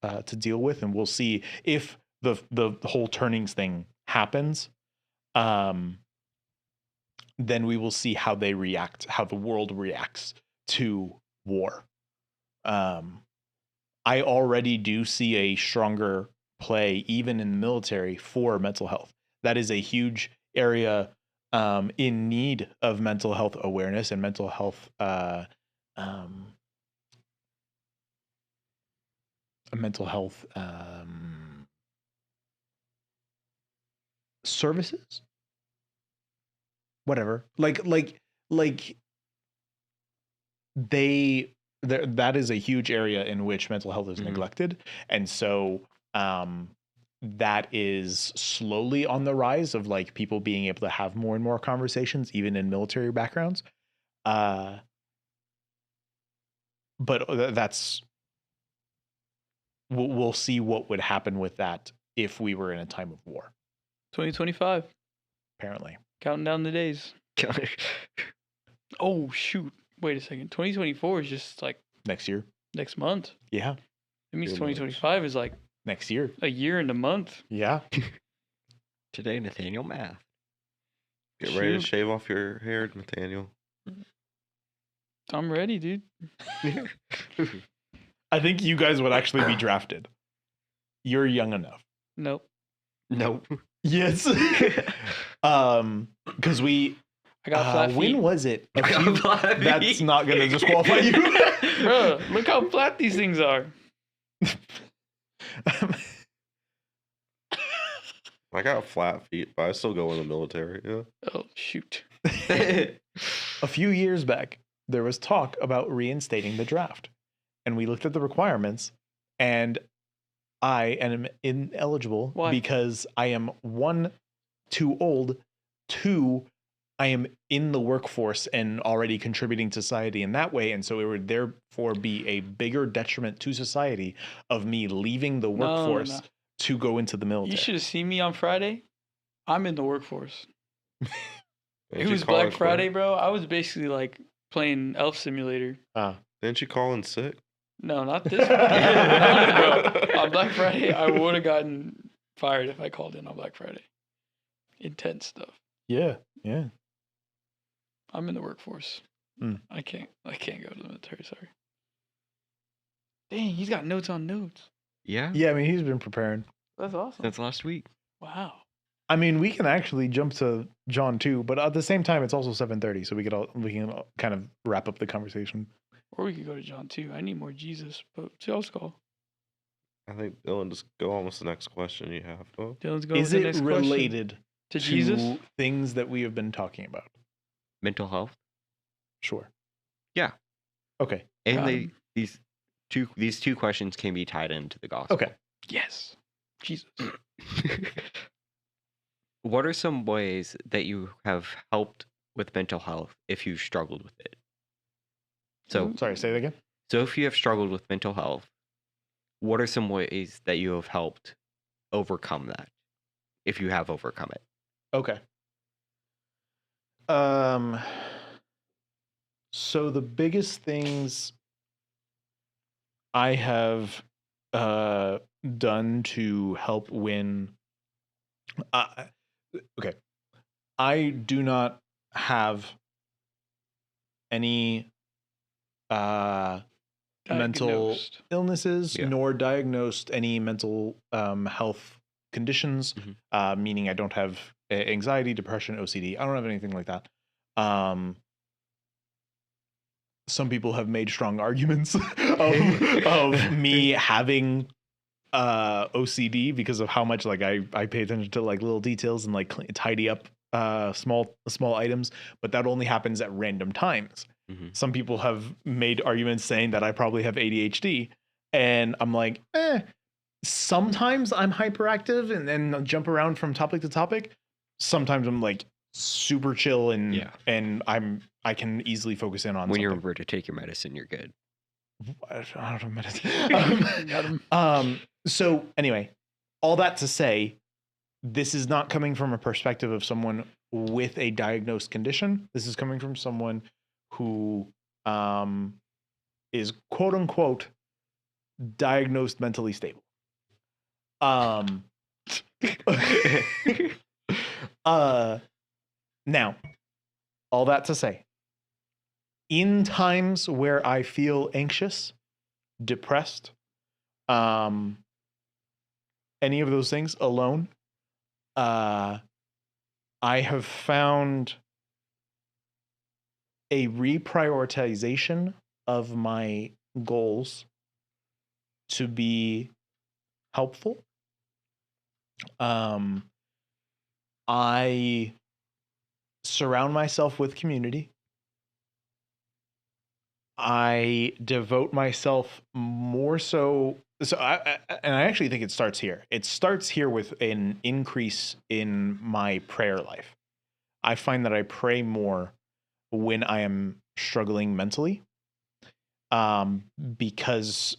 S3: to deal with, and we'll see if the whole turnings thing happens. Then we will see how they react, how the world reacts to war. I already do see a stronger play, even in the military, for mental health. That is a huge area in need of mental health awareness and mental health services, whatever. That is a huge area in which mental health is neglected, and so that is slowly on the rise of like people being able to have more and more conversations, even in military backgrounds. But that's we'll see what would happen with that if we were in a time of war.
S1: 2025.
S3: Apparently,
S1: Counting down the days. Oh, shoot. Wait a second. 2024 is just like
S3: next year.
S1: next month.
S3: Yeah,
S1: It means
S4: 2 months.
S1: 2025 is like
S3: next year.
S1: a year and a month.
S3: Yeah.
S2: Today, Nathaniel math.
S4: Get ready to
S1: Shoot.
S4: shave off your hair, Nathaniel.
S1: I'm ready, dude.
S3: I think you guys would actually be drafted. You're young enough.
S1: Nope.
S2: Nope.
S3: Yes. Because we.
S1: I got flat feet.
S3: When was it?
S2: I got flat feet.
S3: That's not going to disqualify you.
S1: Bro, look how flat these things are.
S4: I got flat feet, but I still go in the military. Yeah.
S1: Oh, shoot.
S3: A few years back, there was talk about reinstating the draft. And we looked at the requirements, and I am ineligible.
S1: Why?
S3: Because I am 1, too old, 2, I am in the workforce and already contributing to society in that way. And so it would therefore be a bigger detriment to society of me leaving the workforce
S1: No.
S3: to go into the military.
S1: You should have seen me on Friday. I'm in the workforce.
S4: Didn't
S1: It
S4: you
S1: was
S4: call
S1: Black
S4: in sick?
S1: Friday, bro. I was basically like playing Elf Simulator.
S4: Didn't you call in sick?
S1: No, not this. Bro, on Black Friday, I would have gotten fired if I called in on Black Friday. Intense stuff.
S3: Yeah.
S1: I'm in the workforce.
S3: Mm.
S1: I can't go to the military. Sorry. Dang, he's got notes on notes.
S2: Yeah.
S3: Yeah, I mean, he's been preparing.
S1: That's awesome.
S2: That's last week.
S1: Wow.
S3: I mean, we can actually jump to John too, but at the same time, it's also 7:30, so we can kind of wrap up the conversation.
S1: Or we could go to John too. I need more Jesus, but y'all's call.
S4: I think Dylan, just go on with the next question you have. Oh.
S1: Dylan's going
S3: Is
S1: with the
S3: it
S1: next question.
S3: related
S1: To Jesus?
S3: things that we have been talking about?
S2: Mental health.
S3: Sure.
S2: Yeah.
S3: Okay.
S2: And
S1: Got
S2: these two questions can be tied into the gospel.
S3: Okay.
S1: Yes. Jesus.
S2: what are some ways that you have helped with mental health if you struggled with it? So,
S3: Sorry, say that again.
S2: so if you have struggled with mental health, what are some ways that you have helped overcome that, if you have overcome it?
S3: Okay. So the biggest things I have done to help when uh, okay, I do not have any mental
S1: Diagnosed.
S3: illnesses
S2: Yeah.
S3: nor diagnosed any mental health conditions,
S2: Mhm.
S3: meaning I don't have anxiety, depression, OCD. I don't have anything like that. Some people have made strong arguments of me having OCD because of how much like I pay attention to like little details and like tidy up small items, but that only happens at random times.
S2: Mhm.
S3: Some people have made arguments saying that I probably have ADHD, and I'm like, sometimes I'm hyperactive and then jump around from topic to topic. Sometimes I'm like super chill and
S2: Yeah.
S3: I can easily focus in on
S2: When you
S3: something.
S2: remember to take your medicine, you're good.
S3: I don't know.
S1: Got him.
S3: So anyway, all that to say, this is not coming from a perspective of someone with a diagnosed condition. This is coming from someone who is quote unquote diagnosed mentally stable. Now, all that to say, in times where I feel anxious, depressed, any of those things alone, I have found a reprioritization of my goals to be helpful. I surround myself with community. I devote myself more so. So and I actually think it starts here. It starts here with an increase in my prayer life. I find that I pray more when I am struggling mentally, because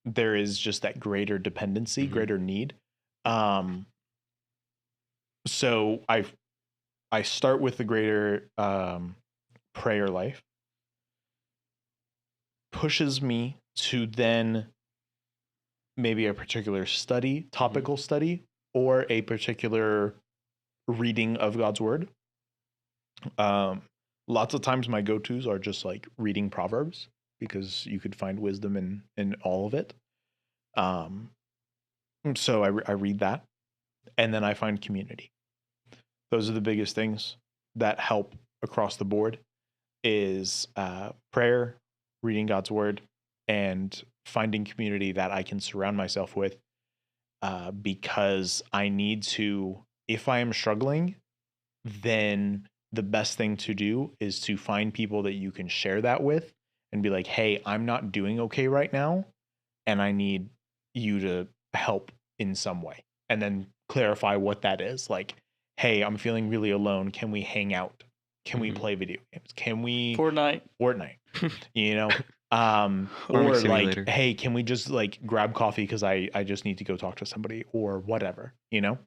S3: there is just that greater dependency,
S2: Mhm.
S3: greater need. So I start with the greater prayer life, pushes me to then maybe a particular study, topical study, or a particular reading of God's word. Lots of times my go-tos are just like reading Proverbs because you could find wisdom in all of it. So I read that, and then I find community. Those are the biggest things that help across the board is prayer, reading God's word, and finding community that I can surround myself with, because I need to, if I am struggling, then the best thing to do is to find people that you can share that with and be like, hey, I'm not doing okay right now, and I need you to help in some way. And then clarify what that is. Like, hey, I'm feeling really alone. Can we hang out? Can we play video games? Can we
S1: Fortnite.
S3: you know?
S2: Farming
S3: Or
S2: Simulator.
S3: like, hey, can we just like grab coffee because I just need to go talk to somebody or whatever, you know?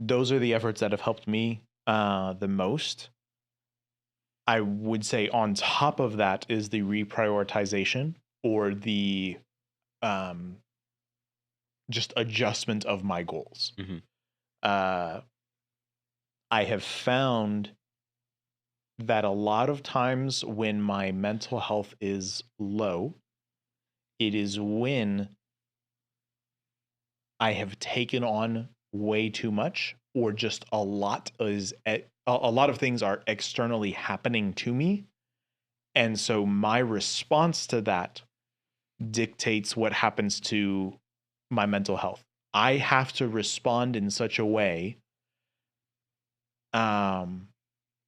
S3: Those are the efforts that have helped me the most. I would say on top of that is the reprioritization or the just adjustment of my goals.
S2: Mhm.
S3: I have found that a lot of times when my mental health is low, it is when I have taken on way too much, or just a lot of things are externally happening to me. And so my response to that dictates what happens to my mental health. I have to respond in such a way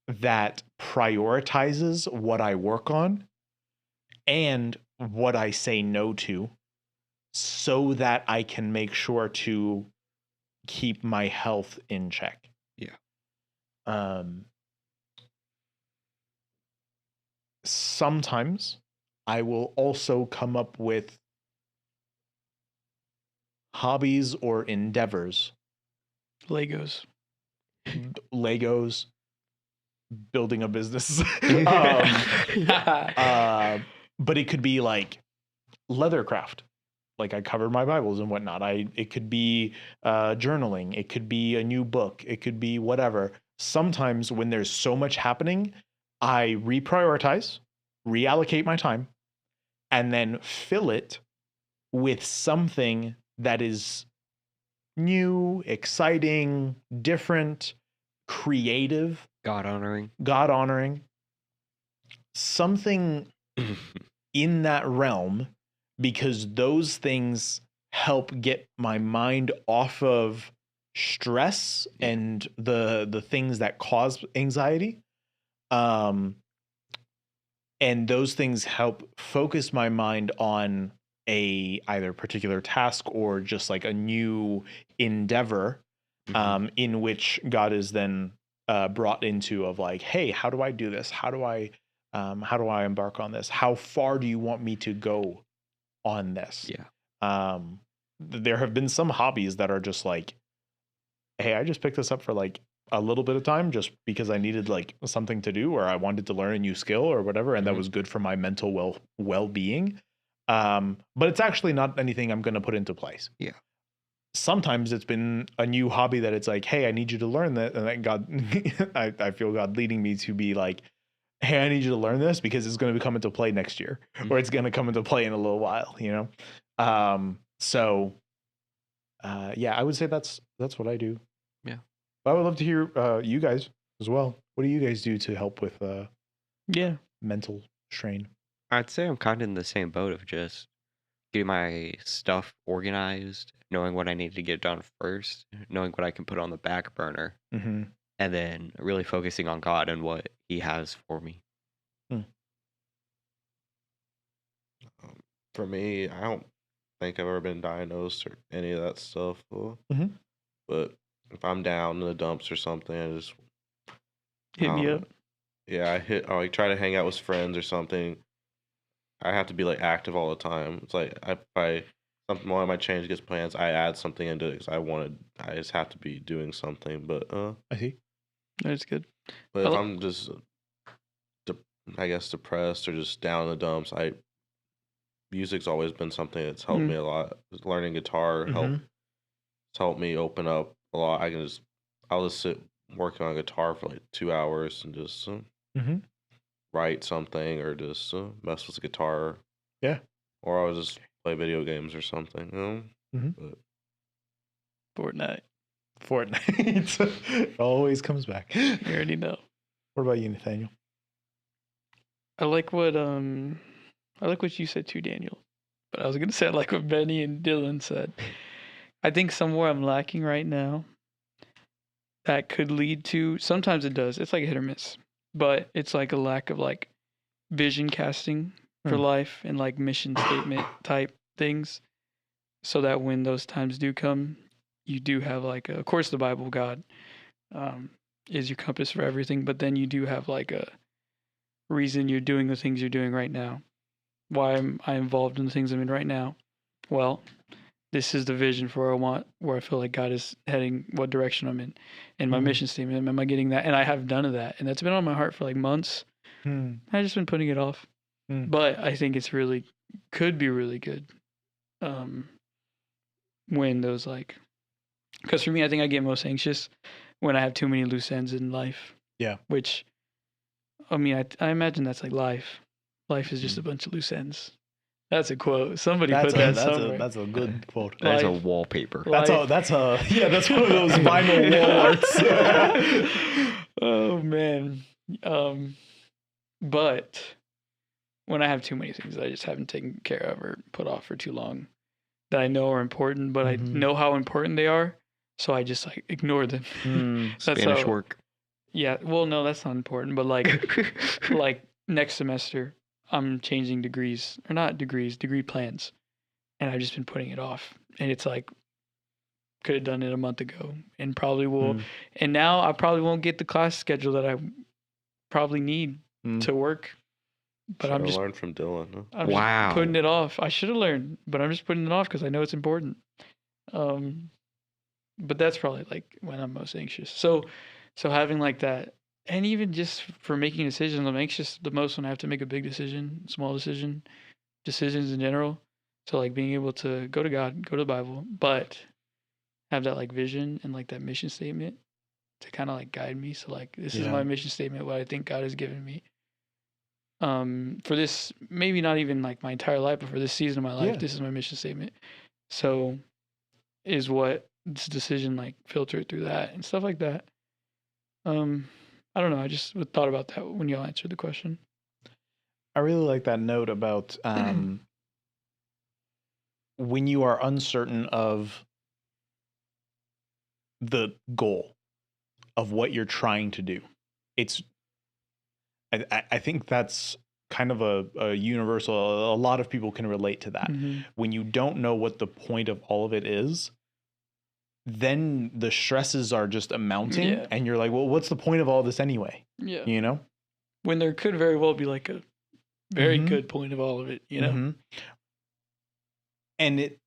S3: that prioritizes what I work on and what I say no to, so that I can make sure to keep my health in check.
S2: Yeah.
S3: Sometimes I will also come up with hobbies or endeavors,
S1: Legos.
S3: Legos, building a business. But it could be like leathercraft. Like I cover my Bibles and whatnot. It could be journaling. It could be a new book. It could be whatever. Sometimes when there's so much happening, I reprioritize, reallocate my time, and then fill it with something that is new, exciting, different, creative,
S2: God honoring.
S3: God honoring, something in that realm, because those things help get my mind off of stress and the things that cause anxiety. And those things help focus my mind on a either particular task or just like a new endeavor, in which God is then brought into of like, hey, how do I do this? How do I embark on this? How far do you want me to go on this?
S2: Yeah.
S3: There have been some hobbies that are just like, hey, I just picked this up for like a little bit of time just because I needed like something to do, or I wanted to learn a new skill or whatever, and that was good for my mental well-being. But it's actually not anything I'm going to put into place.
S2: Yeah.
S3: Sometimes it's been a new hobby that it's like, hey, I need you to learn that, and then God, I feel God leading me to be like, hey, I need you to learn this because it's going to come into play next year, or it's going to come into play in a little while, you know? Yeah, I would say that's what I do.
S2: Yeah.
S3: But I would love to hear you guys as well. What do you guys do to help with mental strain?
S2: I'd say I'm kind of in the same boat of just getting my stuff organized, knowing what I need to get done first, knowing what I can put on the back burner, and then really focusing on God and what He has for me.
S4: For me, I don't think I've ever been diagnosed or any of that stuff. But if I'm down in the dumps or something, I just
S1: Hit me up.
S4: Yeah, I like try to hang out with friends or something. I have to be like active all the time. It's like one of my change gets plans, I add something into it because I just have to be doing something. But
S3: I see.
S1: That's good.
S4: But if I'm just I guess depressed or just down in the dumps, music's always been something that's helped me a lot. Learning guitar helped me open up a lot. I'll just sit working on guitar for like 2 hours and just write something or just mess with the guitar.
S3: Yeah. Or
S4: I'll just play video games or something. But
S1: Fortnite.
S3: It always comes back.
S1: You already know.
S3: What about you, Nathaniel?
S1: I like what you said too, Daniel. But I was gonna say I like what Benny and Dylan said. I think somewhere I'm lacking right now that could lead to, sometimes it does, it's like a hit or miss, but it's like a lack of like vision casting for life and like mission statement type things, so that when those times do come, you do have like of course the Bible, God is your compass for everything, but then you do have like a reason you're doing the things you're doing right now. Why am I involved in the things I'm in right now? Well, this is the vision for where I feel like God is heading, what direction I'm in, and my mission statement. Am I getting that? And I have none of that, and that's been on my heart for like months. I've just been putting it off, but I think it's could be really good. When those because for me, I think I get most anxious when I have too many loose ends in life. Yeah. Which, I mean, I imagine that's like life. Life is just a bunch of loose ends. That's a quote. Somebody put that somewhere.
S3: That's a good quote.
S2: That's a wallpaper.
S3: That's one of those vinyl wall arts.
S1: Oh man. But when I have too many things that I just haven't taken care of or put off for too long that I know are important, but I know how important they are, so I just like ignore them.
S2: Spanish work.
S1: Yeah. Well, no, that's not important. But like next semester, I'm changing degree plans, and I've just been putting it off. And it's like could have done it a month ago, and probably will.
S3: Mm.
S1: And now I probably won't get the class schedule that I probably need to work. But I'm
S4: Should've
S1: just
S4: learned from Dylan. Huh?
S1: I'm just
S2: Wow.
S1: putting it off. I should have learned, but I'm just putting it off because I know it's important. But that's probably like when I'm most anxious. So having like that, and even just for making decisions, I'm anxious the most when I have to make a big decision, small decision, decisions in general. So like being able to go to God, go to the Bible, but have that like vision and like that mission statement to kind of like guide me. So like this is
S3: Yeah.
S1: my mission statement, what I think God has given me. For this, maybe not even like my entire life, but for this season of my life,
S3: Yeah.
S1: this is my mission statement. So is what this decision like filtered through that and stuff like that. I don't know. I just thought about that when y'all answered the question.
S3: I really like that note about when you are uncertain of the goal of what you're trying to do. I think that's kind of a universal. A lot of people can relate to that.
S1: Mhm.
S3: When you don't know what the point of all of it is, then the stresses are just amounting,
S1: Yeah.
S3: and you're like, well, what's the point of all this anyway?
S1: Yeah.
S3: You know?
S1: When there could very well be like a very
S3: Mhm.
S1: good point of all of it, you know?
S3: Mhm. And it,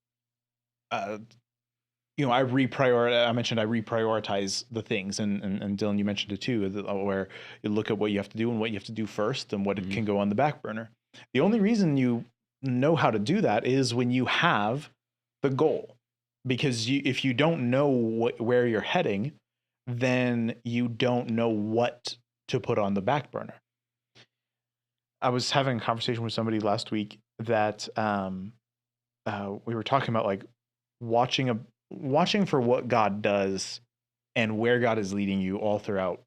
S3: you know, I mentioned I reprioritize the things, and Dylan, you mentioned it too, where you look at what you have to do and what you have to do first, and what
S2: Mhm.
S3: it can go on the back burner. The only reason you know how to do that is when you have the goal, because if you don't know where you're heading, then you don't know what to put on the back burner. I was having a conversation with somebody last week that we were talking about like watching for what God does and where God is leading you all throughout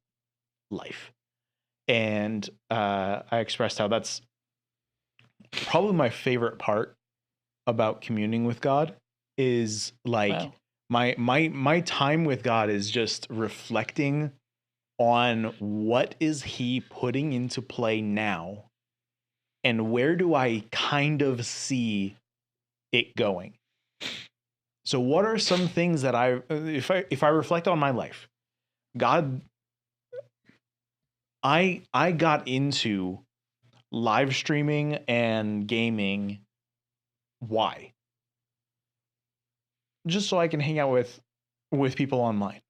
S3: life. And I expressed how that's probably my favorite part about communing with God is like
S1: Wow.
S3: my time with God is just reflecting on what is he putting into play now, and where do I kind of see it going. So what are some things that if I reflect on my life, God, I got into live streaming and gaming. Why? Just so I can hang out with people online.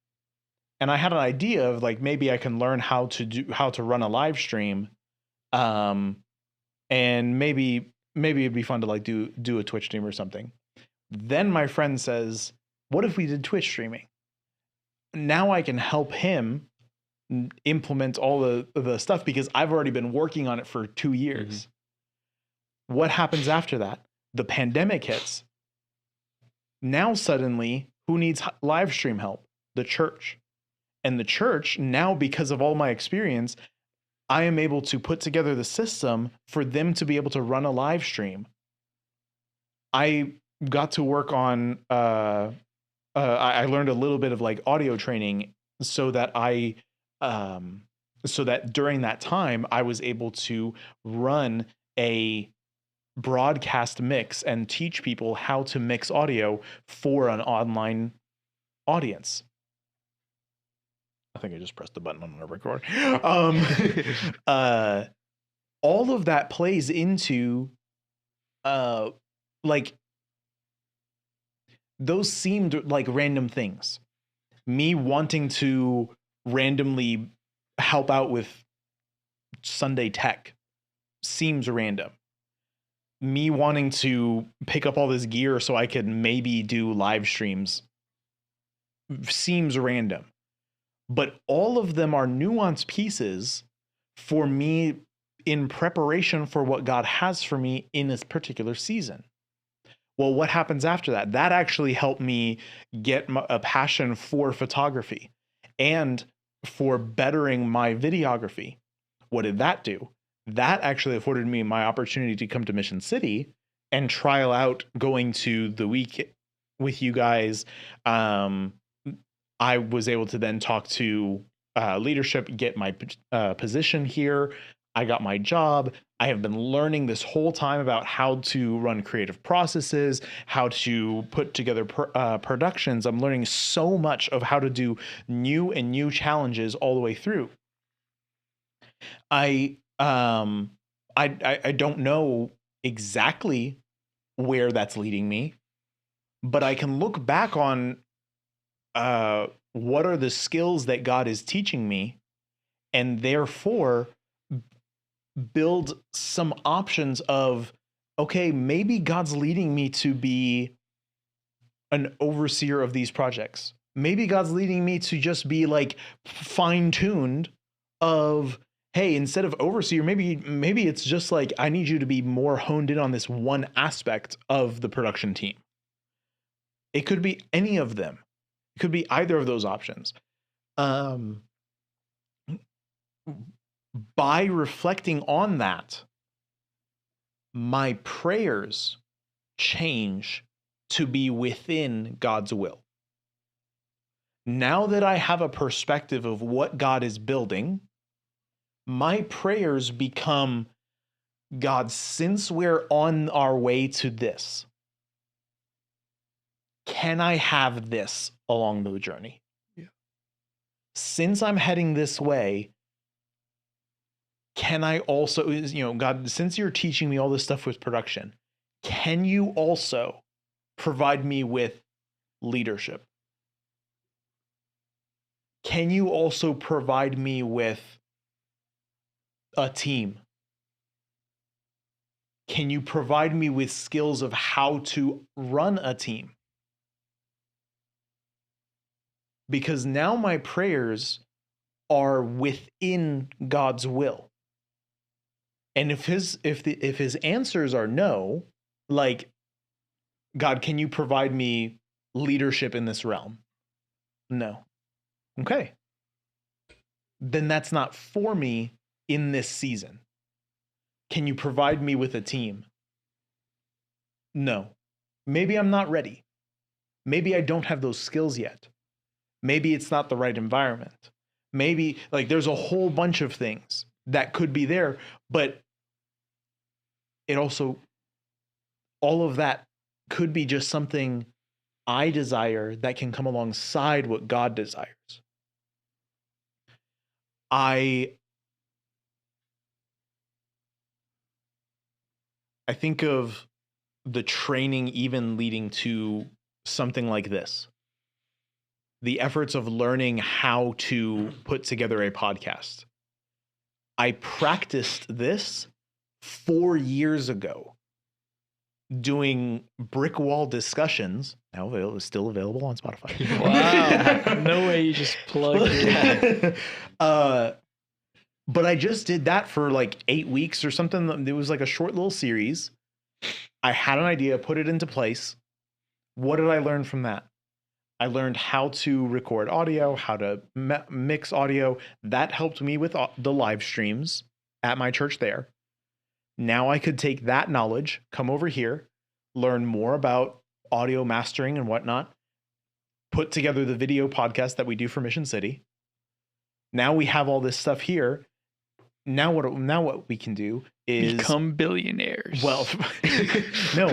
S3: And I had an idea of like, maybe I can learn how to run a live stream. And maybe it'd be fun to like do a Twitch stream or something. Then my friend says, what if we did Twitch streaming? Now I can help him implement all the stuff because I've already been working on it for 2 years. Mm-hmm. What happens after that? The pandemic hits. Now suddenly, who needs live stream help? The church. And the church, now because of all my experience, I am able to put together the system for them to be able to run a live stream. I got to work on I learned a little bit of like audio training so that so that during that time I was able to run a broadcast mix and teach people how to mix audio for an online audience. I think I just pressed the button on the record. All of that plays into like those seemed like random things. Me wanting to randomly help out with Sunday tech seems random. Me wanting to pick up all this gear so I could maybe do live streams seems random. But all of them are nuanced pieces for me in preparation for what God has for me in this particular season. Well, what happens after that? That actually helped me get a passion for photography and for bettering my videography. What did that do? That actually afforded me my opportunity to come to Mission City and trial out going to the week with you guys. I was able to then talk to leadership, get my position here. I got my job. I have been learning this whole time about how to run creative processes, how to put together productions. I'm learning so much of how to do new challenges all the way through. I don't know exactly where that's leading me, but I can look back on what are the skills that God is teaching me, and therefore build some options of, okay, maybe God's leading me to be an overseer of these projects. Maybe God's leading me to just be like fine-tuned of, hey, instead of overseer, maybe it's just like, I need you to be more honed in on this one aspect of the production team. It could be any of them. It could be either of those options. By reflecting on that, my prayers change to be within God's will. Now that I have a perspective of what God is building, my prayers become, God, since we're on our way to this, can I have this along the journey? Yeah. Since I'm heading this way, can I also, God, since you're teaching me all this stuff with production, can you also provide me with leadership? Can you also provide me with a team? Can you provide me with skills of how to run a team? Because now my prayers are within God's will. And if his answers are no, like, God, can you provide me leadership in this realm? No. Okay. Then that's not for me in this season. Can you provide me with a team? No. Maybe I'm not ready. Maybe I don't have those skills yet. Maybe it's not the right environment. Maybe, like, there's a whole bunch of things that could be there, but it also, all of that could be just something I desire that can come alongside what God desires. I think of the training even leading to something like this. The efforts of learning how to put together a podcast. I practiced this 4 years ago, doing brick wall discussions. Now available, still available on Spotify.
S1: Wow. No way you just plugged it.
S3: But I just did that for like 8 weeks or something. It was like a short little series. I had an idea, put it into place. What did I learn from that? I learned how to record audio, how to mix audio. That helped me with the live streams at my church there. Now I could take that knowledge, come over here, learn more about audio mastering and whatnot, put together the video podcast that we do for Mission City. Now we have all this stuff here. Now what we can do is
S1: become billionaires.
S3: Well,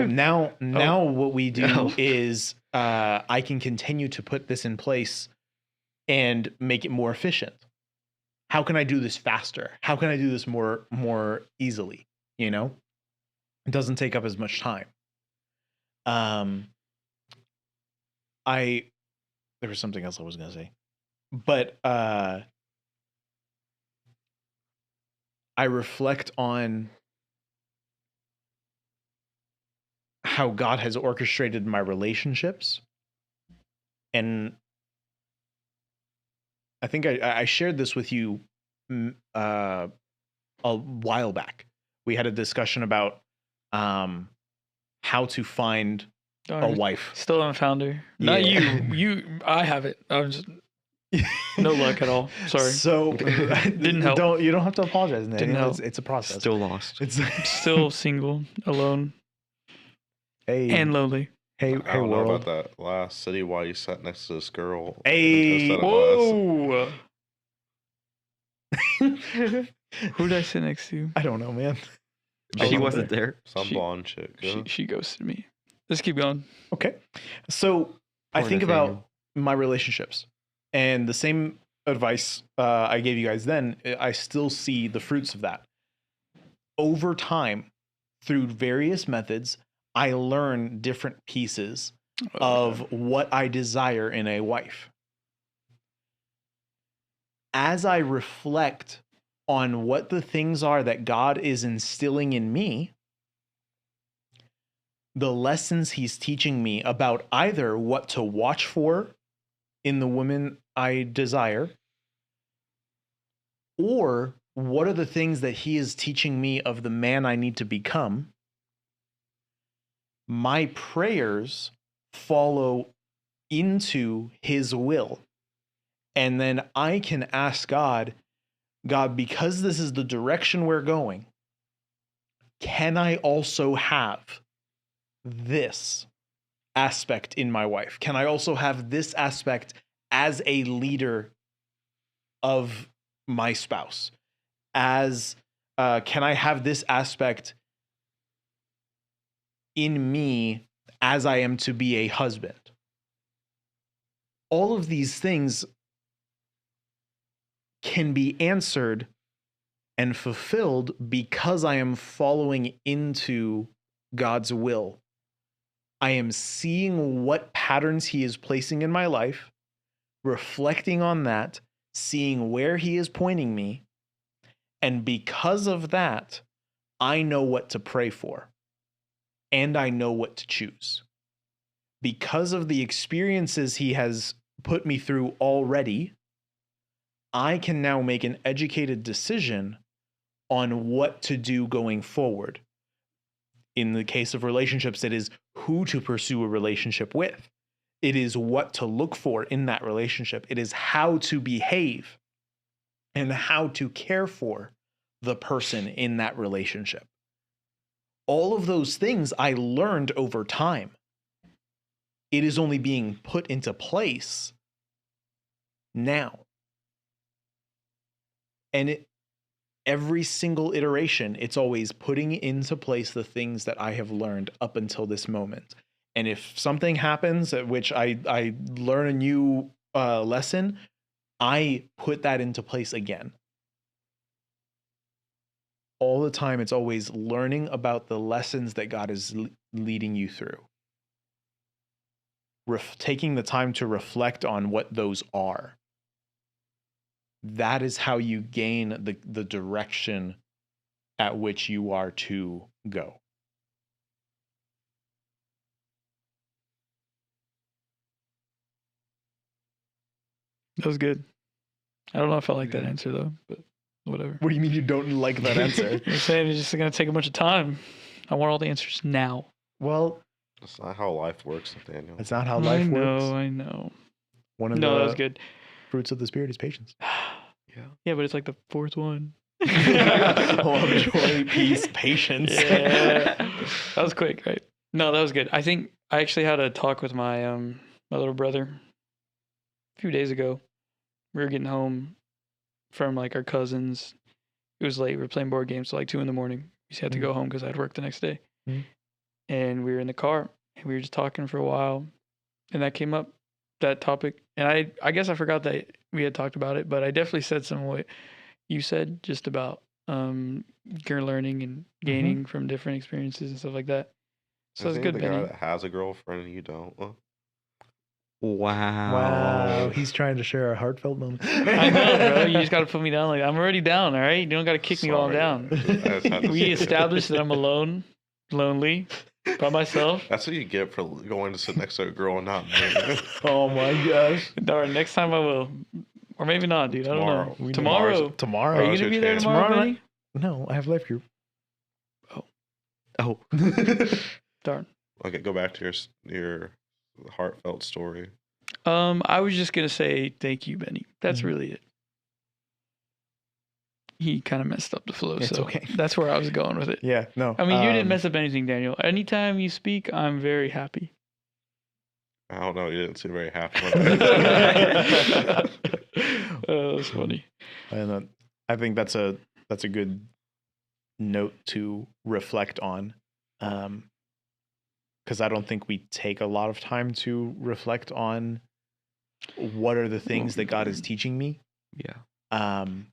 S3: now what we do is I can continue to put this in place and make it more efficient. How can I do this faster? How can I do this more easily? You know, it doesn't take up as much time. There was something else I was going to say, but I reflect on how God has orchestrated my relationships. And I think I shared this with you a while back. We had a discussion about how to find a wife.
S1: Still haven't found her. Not you. I have it. I'm just no luck at all. Sorry.
S3: So
S1: didn't help.
S3: You don't have to apologize.
S1: Didn't help.
S3: It's a process.
S2: Still lost.
S3: It's
S1: still single, alone, and lonely.
S3: Hey,
S4: I don't know
S3: world.
S4: about that last city while you sat next to this girl.
S3: Hey,
S1: whoa. Who did I sit next to?
S3: I don't know, man.
S2: She
S3: Oh,
S2: wasn't there.
S4: Some
S1: She-
S4: blonde chick. Yeah.
S1: She ghosted me. Let's keep going.
S3: Okay. So I
S2: Poor
S3: think
S2: Nathaniel.
S3: about my relationships, and the same advice I gave you guys then, I still see the fruits of that. Over time, through various methods, I learn different pieces of what I desire in a wife. As I reflect on what the things are that God is instilling in me, the lessons he's teaching me about either what to watch for in the woman I desire, or what are the things that he is teaching me of the man I need to become, my prayers follow into his will. And then I can ask God, because this is the direction we're going, can I also have this aspect in my wife? Can I also have this aspect as a leader of my spouse? Can I have this aspect in me as I am to be a husband? All of these things can be answered and fulfilled because I am following into God's will. I am seeing what patterns he is placing in my life, reflecting on that, seeing where he is pointing me. And because of that, I know what to pray for. And I know what to choose. Because of the experiences he has put me through already, I can now make an educated decision on what to do going forward. In the case of relationships, it is who to pursue a relationship with. It is what to look for in that relationship. It is how to behave and how to care for the person in that relationship. All of those things I learned over time. It is only being put into place now. And every single iteration, it's always putting into place the things that I have learned up until this moment. And if something happens at which I learn a new lesson, I put that into place again. All the time, it's always learning about the lessons that God is leading you through. Taking the time to reflect on what those are. That is how you gain the direction at which you are to go.
S1: That was good. I don't know if I like that answer though, but whatever.
S3: What do you mean you don't like that answer?
S1: I'm saying it's just gonna take a bunch of time. I want all the answers now.
S3: Well,
S4: That's not how life works, Nathaniel.
S3: that's not how life works.
S1: I know.
S3: One of
S1: No, that
S3: the
S1: was good.
S3: fruits of the Spirit is patience.
S1: Yeah, but it's like the fourth one.
S3: Love, joy, peace, patience.
S1: Yeah. That was quick, right? No, that was good. I think I actually had a talk with my my little brother a few days ago. We were getting home from like our cousins. It was late. We were playing board games till like 2 a.m. We just had to go home because I had work the next day.
S3: Mhm.
S1: And we were in the car and we were just talking for a while. And that came up, that topic. And I guess I forgot that we had talked about it, but I definitely said some of what you said just about your learning and gaining from different experiences and stuff like that. So
S4: Is
S1: it's
S4: he
S1: good,
S4: the guy
S1: Benny.
S4: that has a girlfriend and you don't? Well,
S2: Wow.
S3: Wow, he's trying to share a heartfelt moment.
S1: I know, bro. You just got to put me down. Like I'm already down, all right? You don't got to kick me while I'm
S4: sorry.
S1: down.
S4: I just had to
S1: We
S4: say it.
S1: established that I'm alone, lonely, by myself.
S4: That's what you get for going to sit next to a girl and not me.
S3: Oh my gosh.
S1: Darn, next time I will. Or maybe not, dude. I don't know.
S3: We-
S1: Tomorrow.
S3: Tomorrow.
S1: Are you
S4: Tomorrow's
S1: going to
S4: your
S1: be there
S4: chance.
S1: tomorrow,
S3: Tomorrow
S1: Benny?
S3: No, I have life group.
S2: Oh,
S1: Darn.
S4: Okay, go back to your heartfelt story.
S1: I was just going to say thank you, Benny. That's really it. He kind of messed up the flow,
S3: It's
S1: so
S3: okay.
S1: that's where I was going with it.
S3: Yeah, no.
S1: I mean, you didn't mess up anything, Daniel. Anytime you speak, I'm very happy.
S4: I don't know. You didn't seem very happy.
S1: Oh, that's funny.
S3: And I think that's a good note to reflect on, because I don't think we take a lot of time to reflect on what are the things that God is teaching me.
S2: Yeah.
S3: And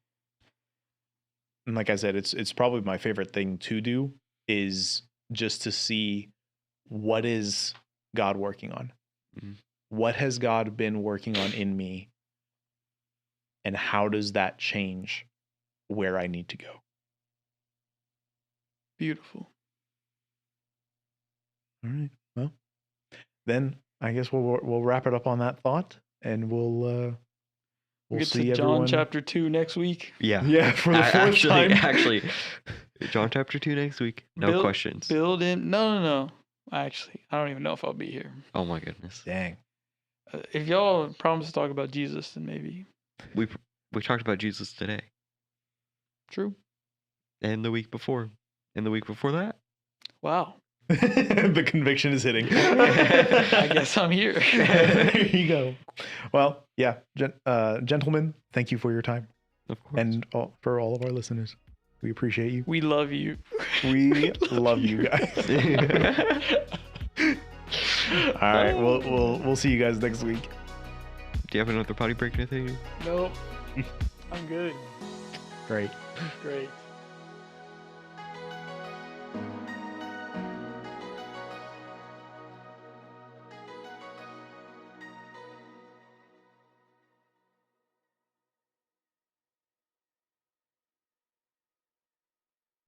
S3: like I said, it's probably my favorite thing to do is just to see what is God working on.
S2: Mhm.
S3: What has God been working on in me, and how does that change where I need to go?
S1: Beautiful.
S3: All right. Well, then I guess we'll wrap it up on that thought, and we'll
S1: Get
S3: see
S1: to John
S3: everyone.
S1: chapter 2 next week.
S2: Yeah.
S3: Yeah, for the fourth
S2: actually,
S3: time.
S2: actually, John chapter 2 next week. No questions.
S1: Build in. No. Actually, I don't even know if I'll be here.
S2: Oh my goodness.
S3: Dang.
S1: If y'all promise to talk about Jesus, then maybe.
S2: We talked about Jesus today,
S1: True.
S2: and the week before, and the week before that.
S1: Wow.
S3: The conviction is hitting.
S1: I guess I'm here.
S3: There you go. Well, yeah, gentlemen, thank you for your time,
S2: Of course.
S3: and for all of our listeners, we appreciate you.
S1: We love you.
S3: We love you guys. All right, we'll see you guys next week.
S2: Do you have another potty break, Nathaniel?
S1: Nope. I'm good.
S3: Great.
S1: Great.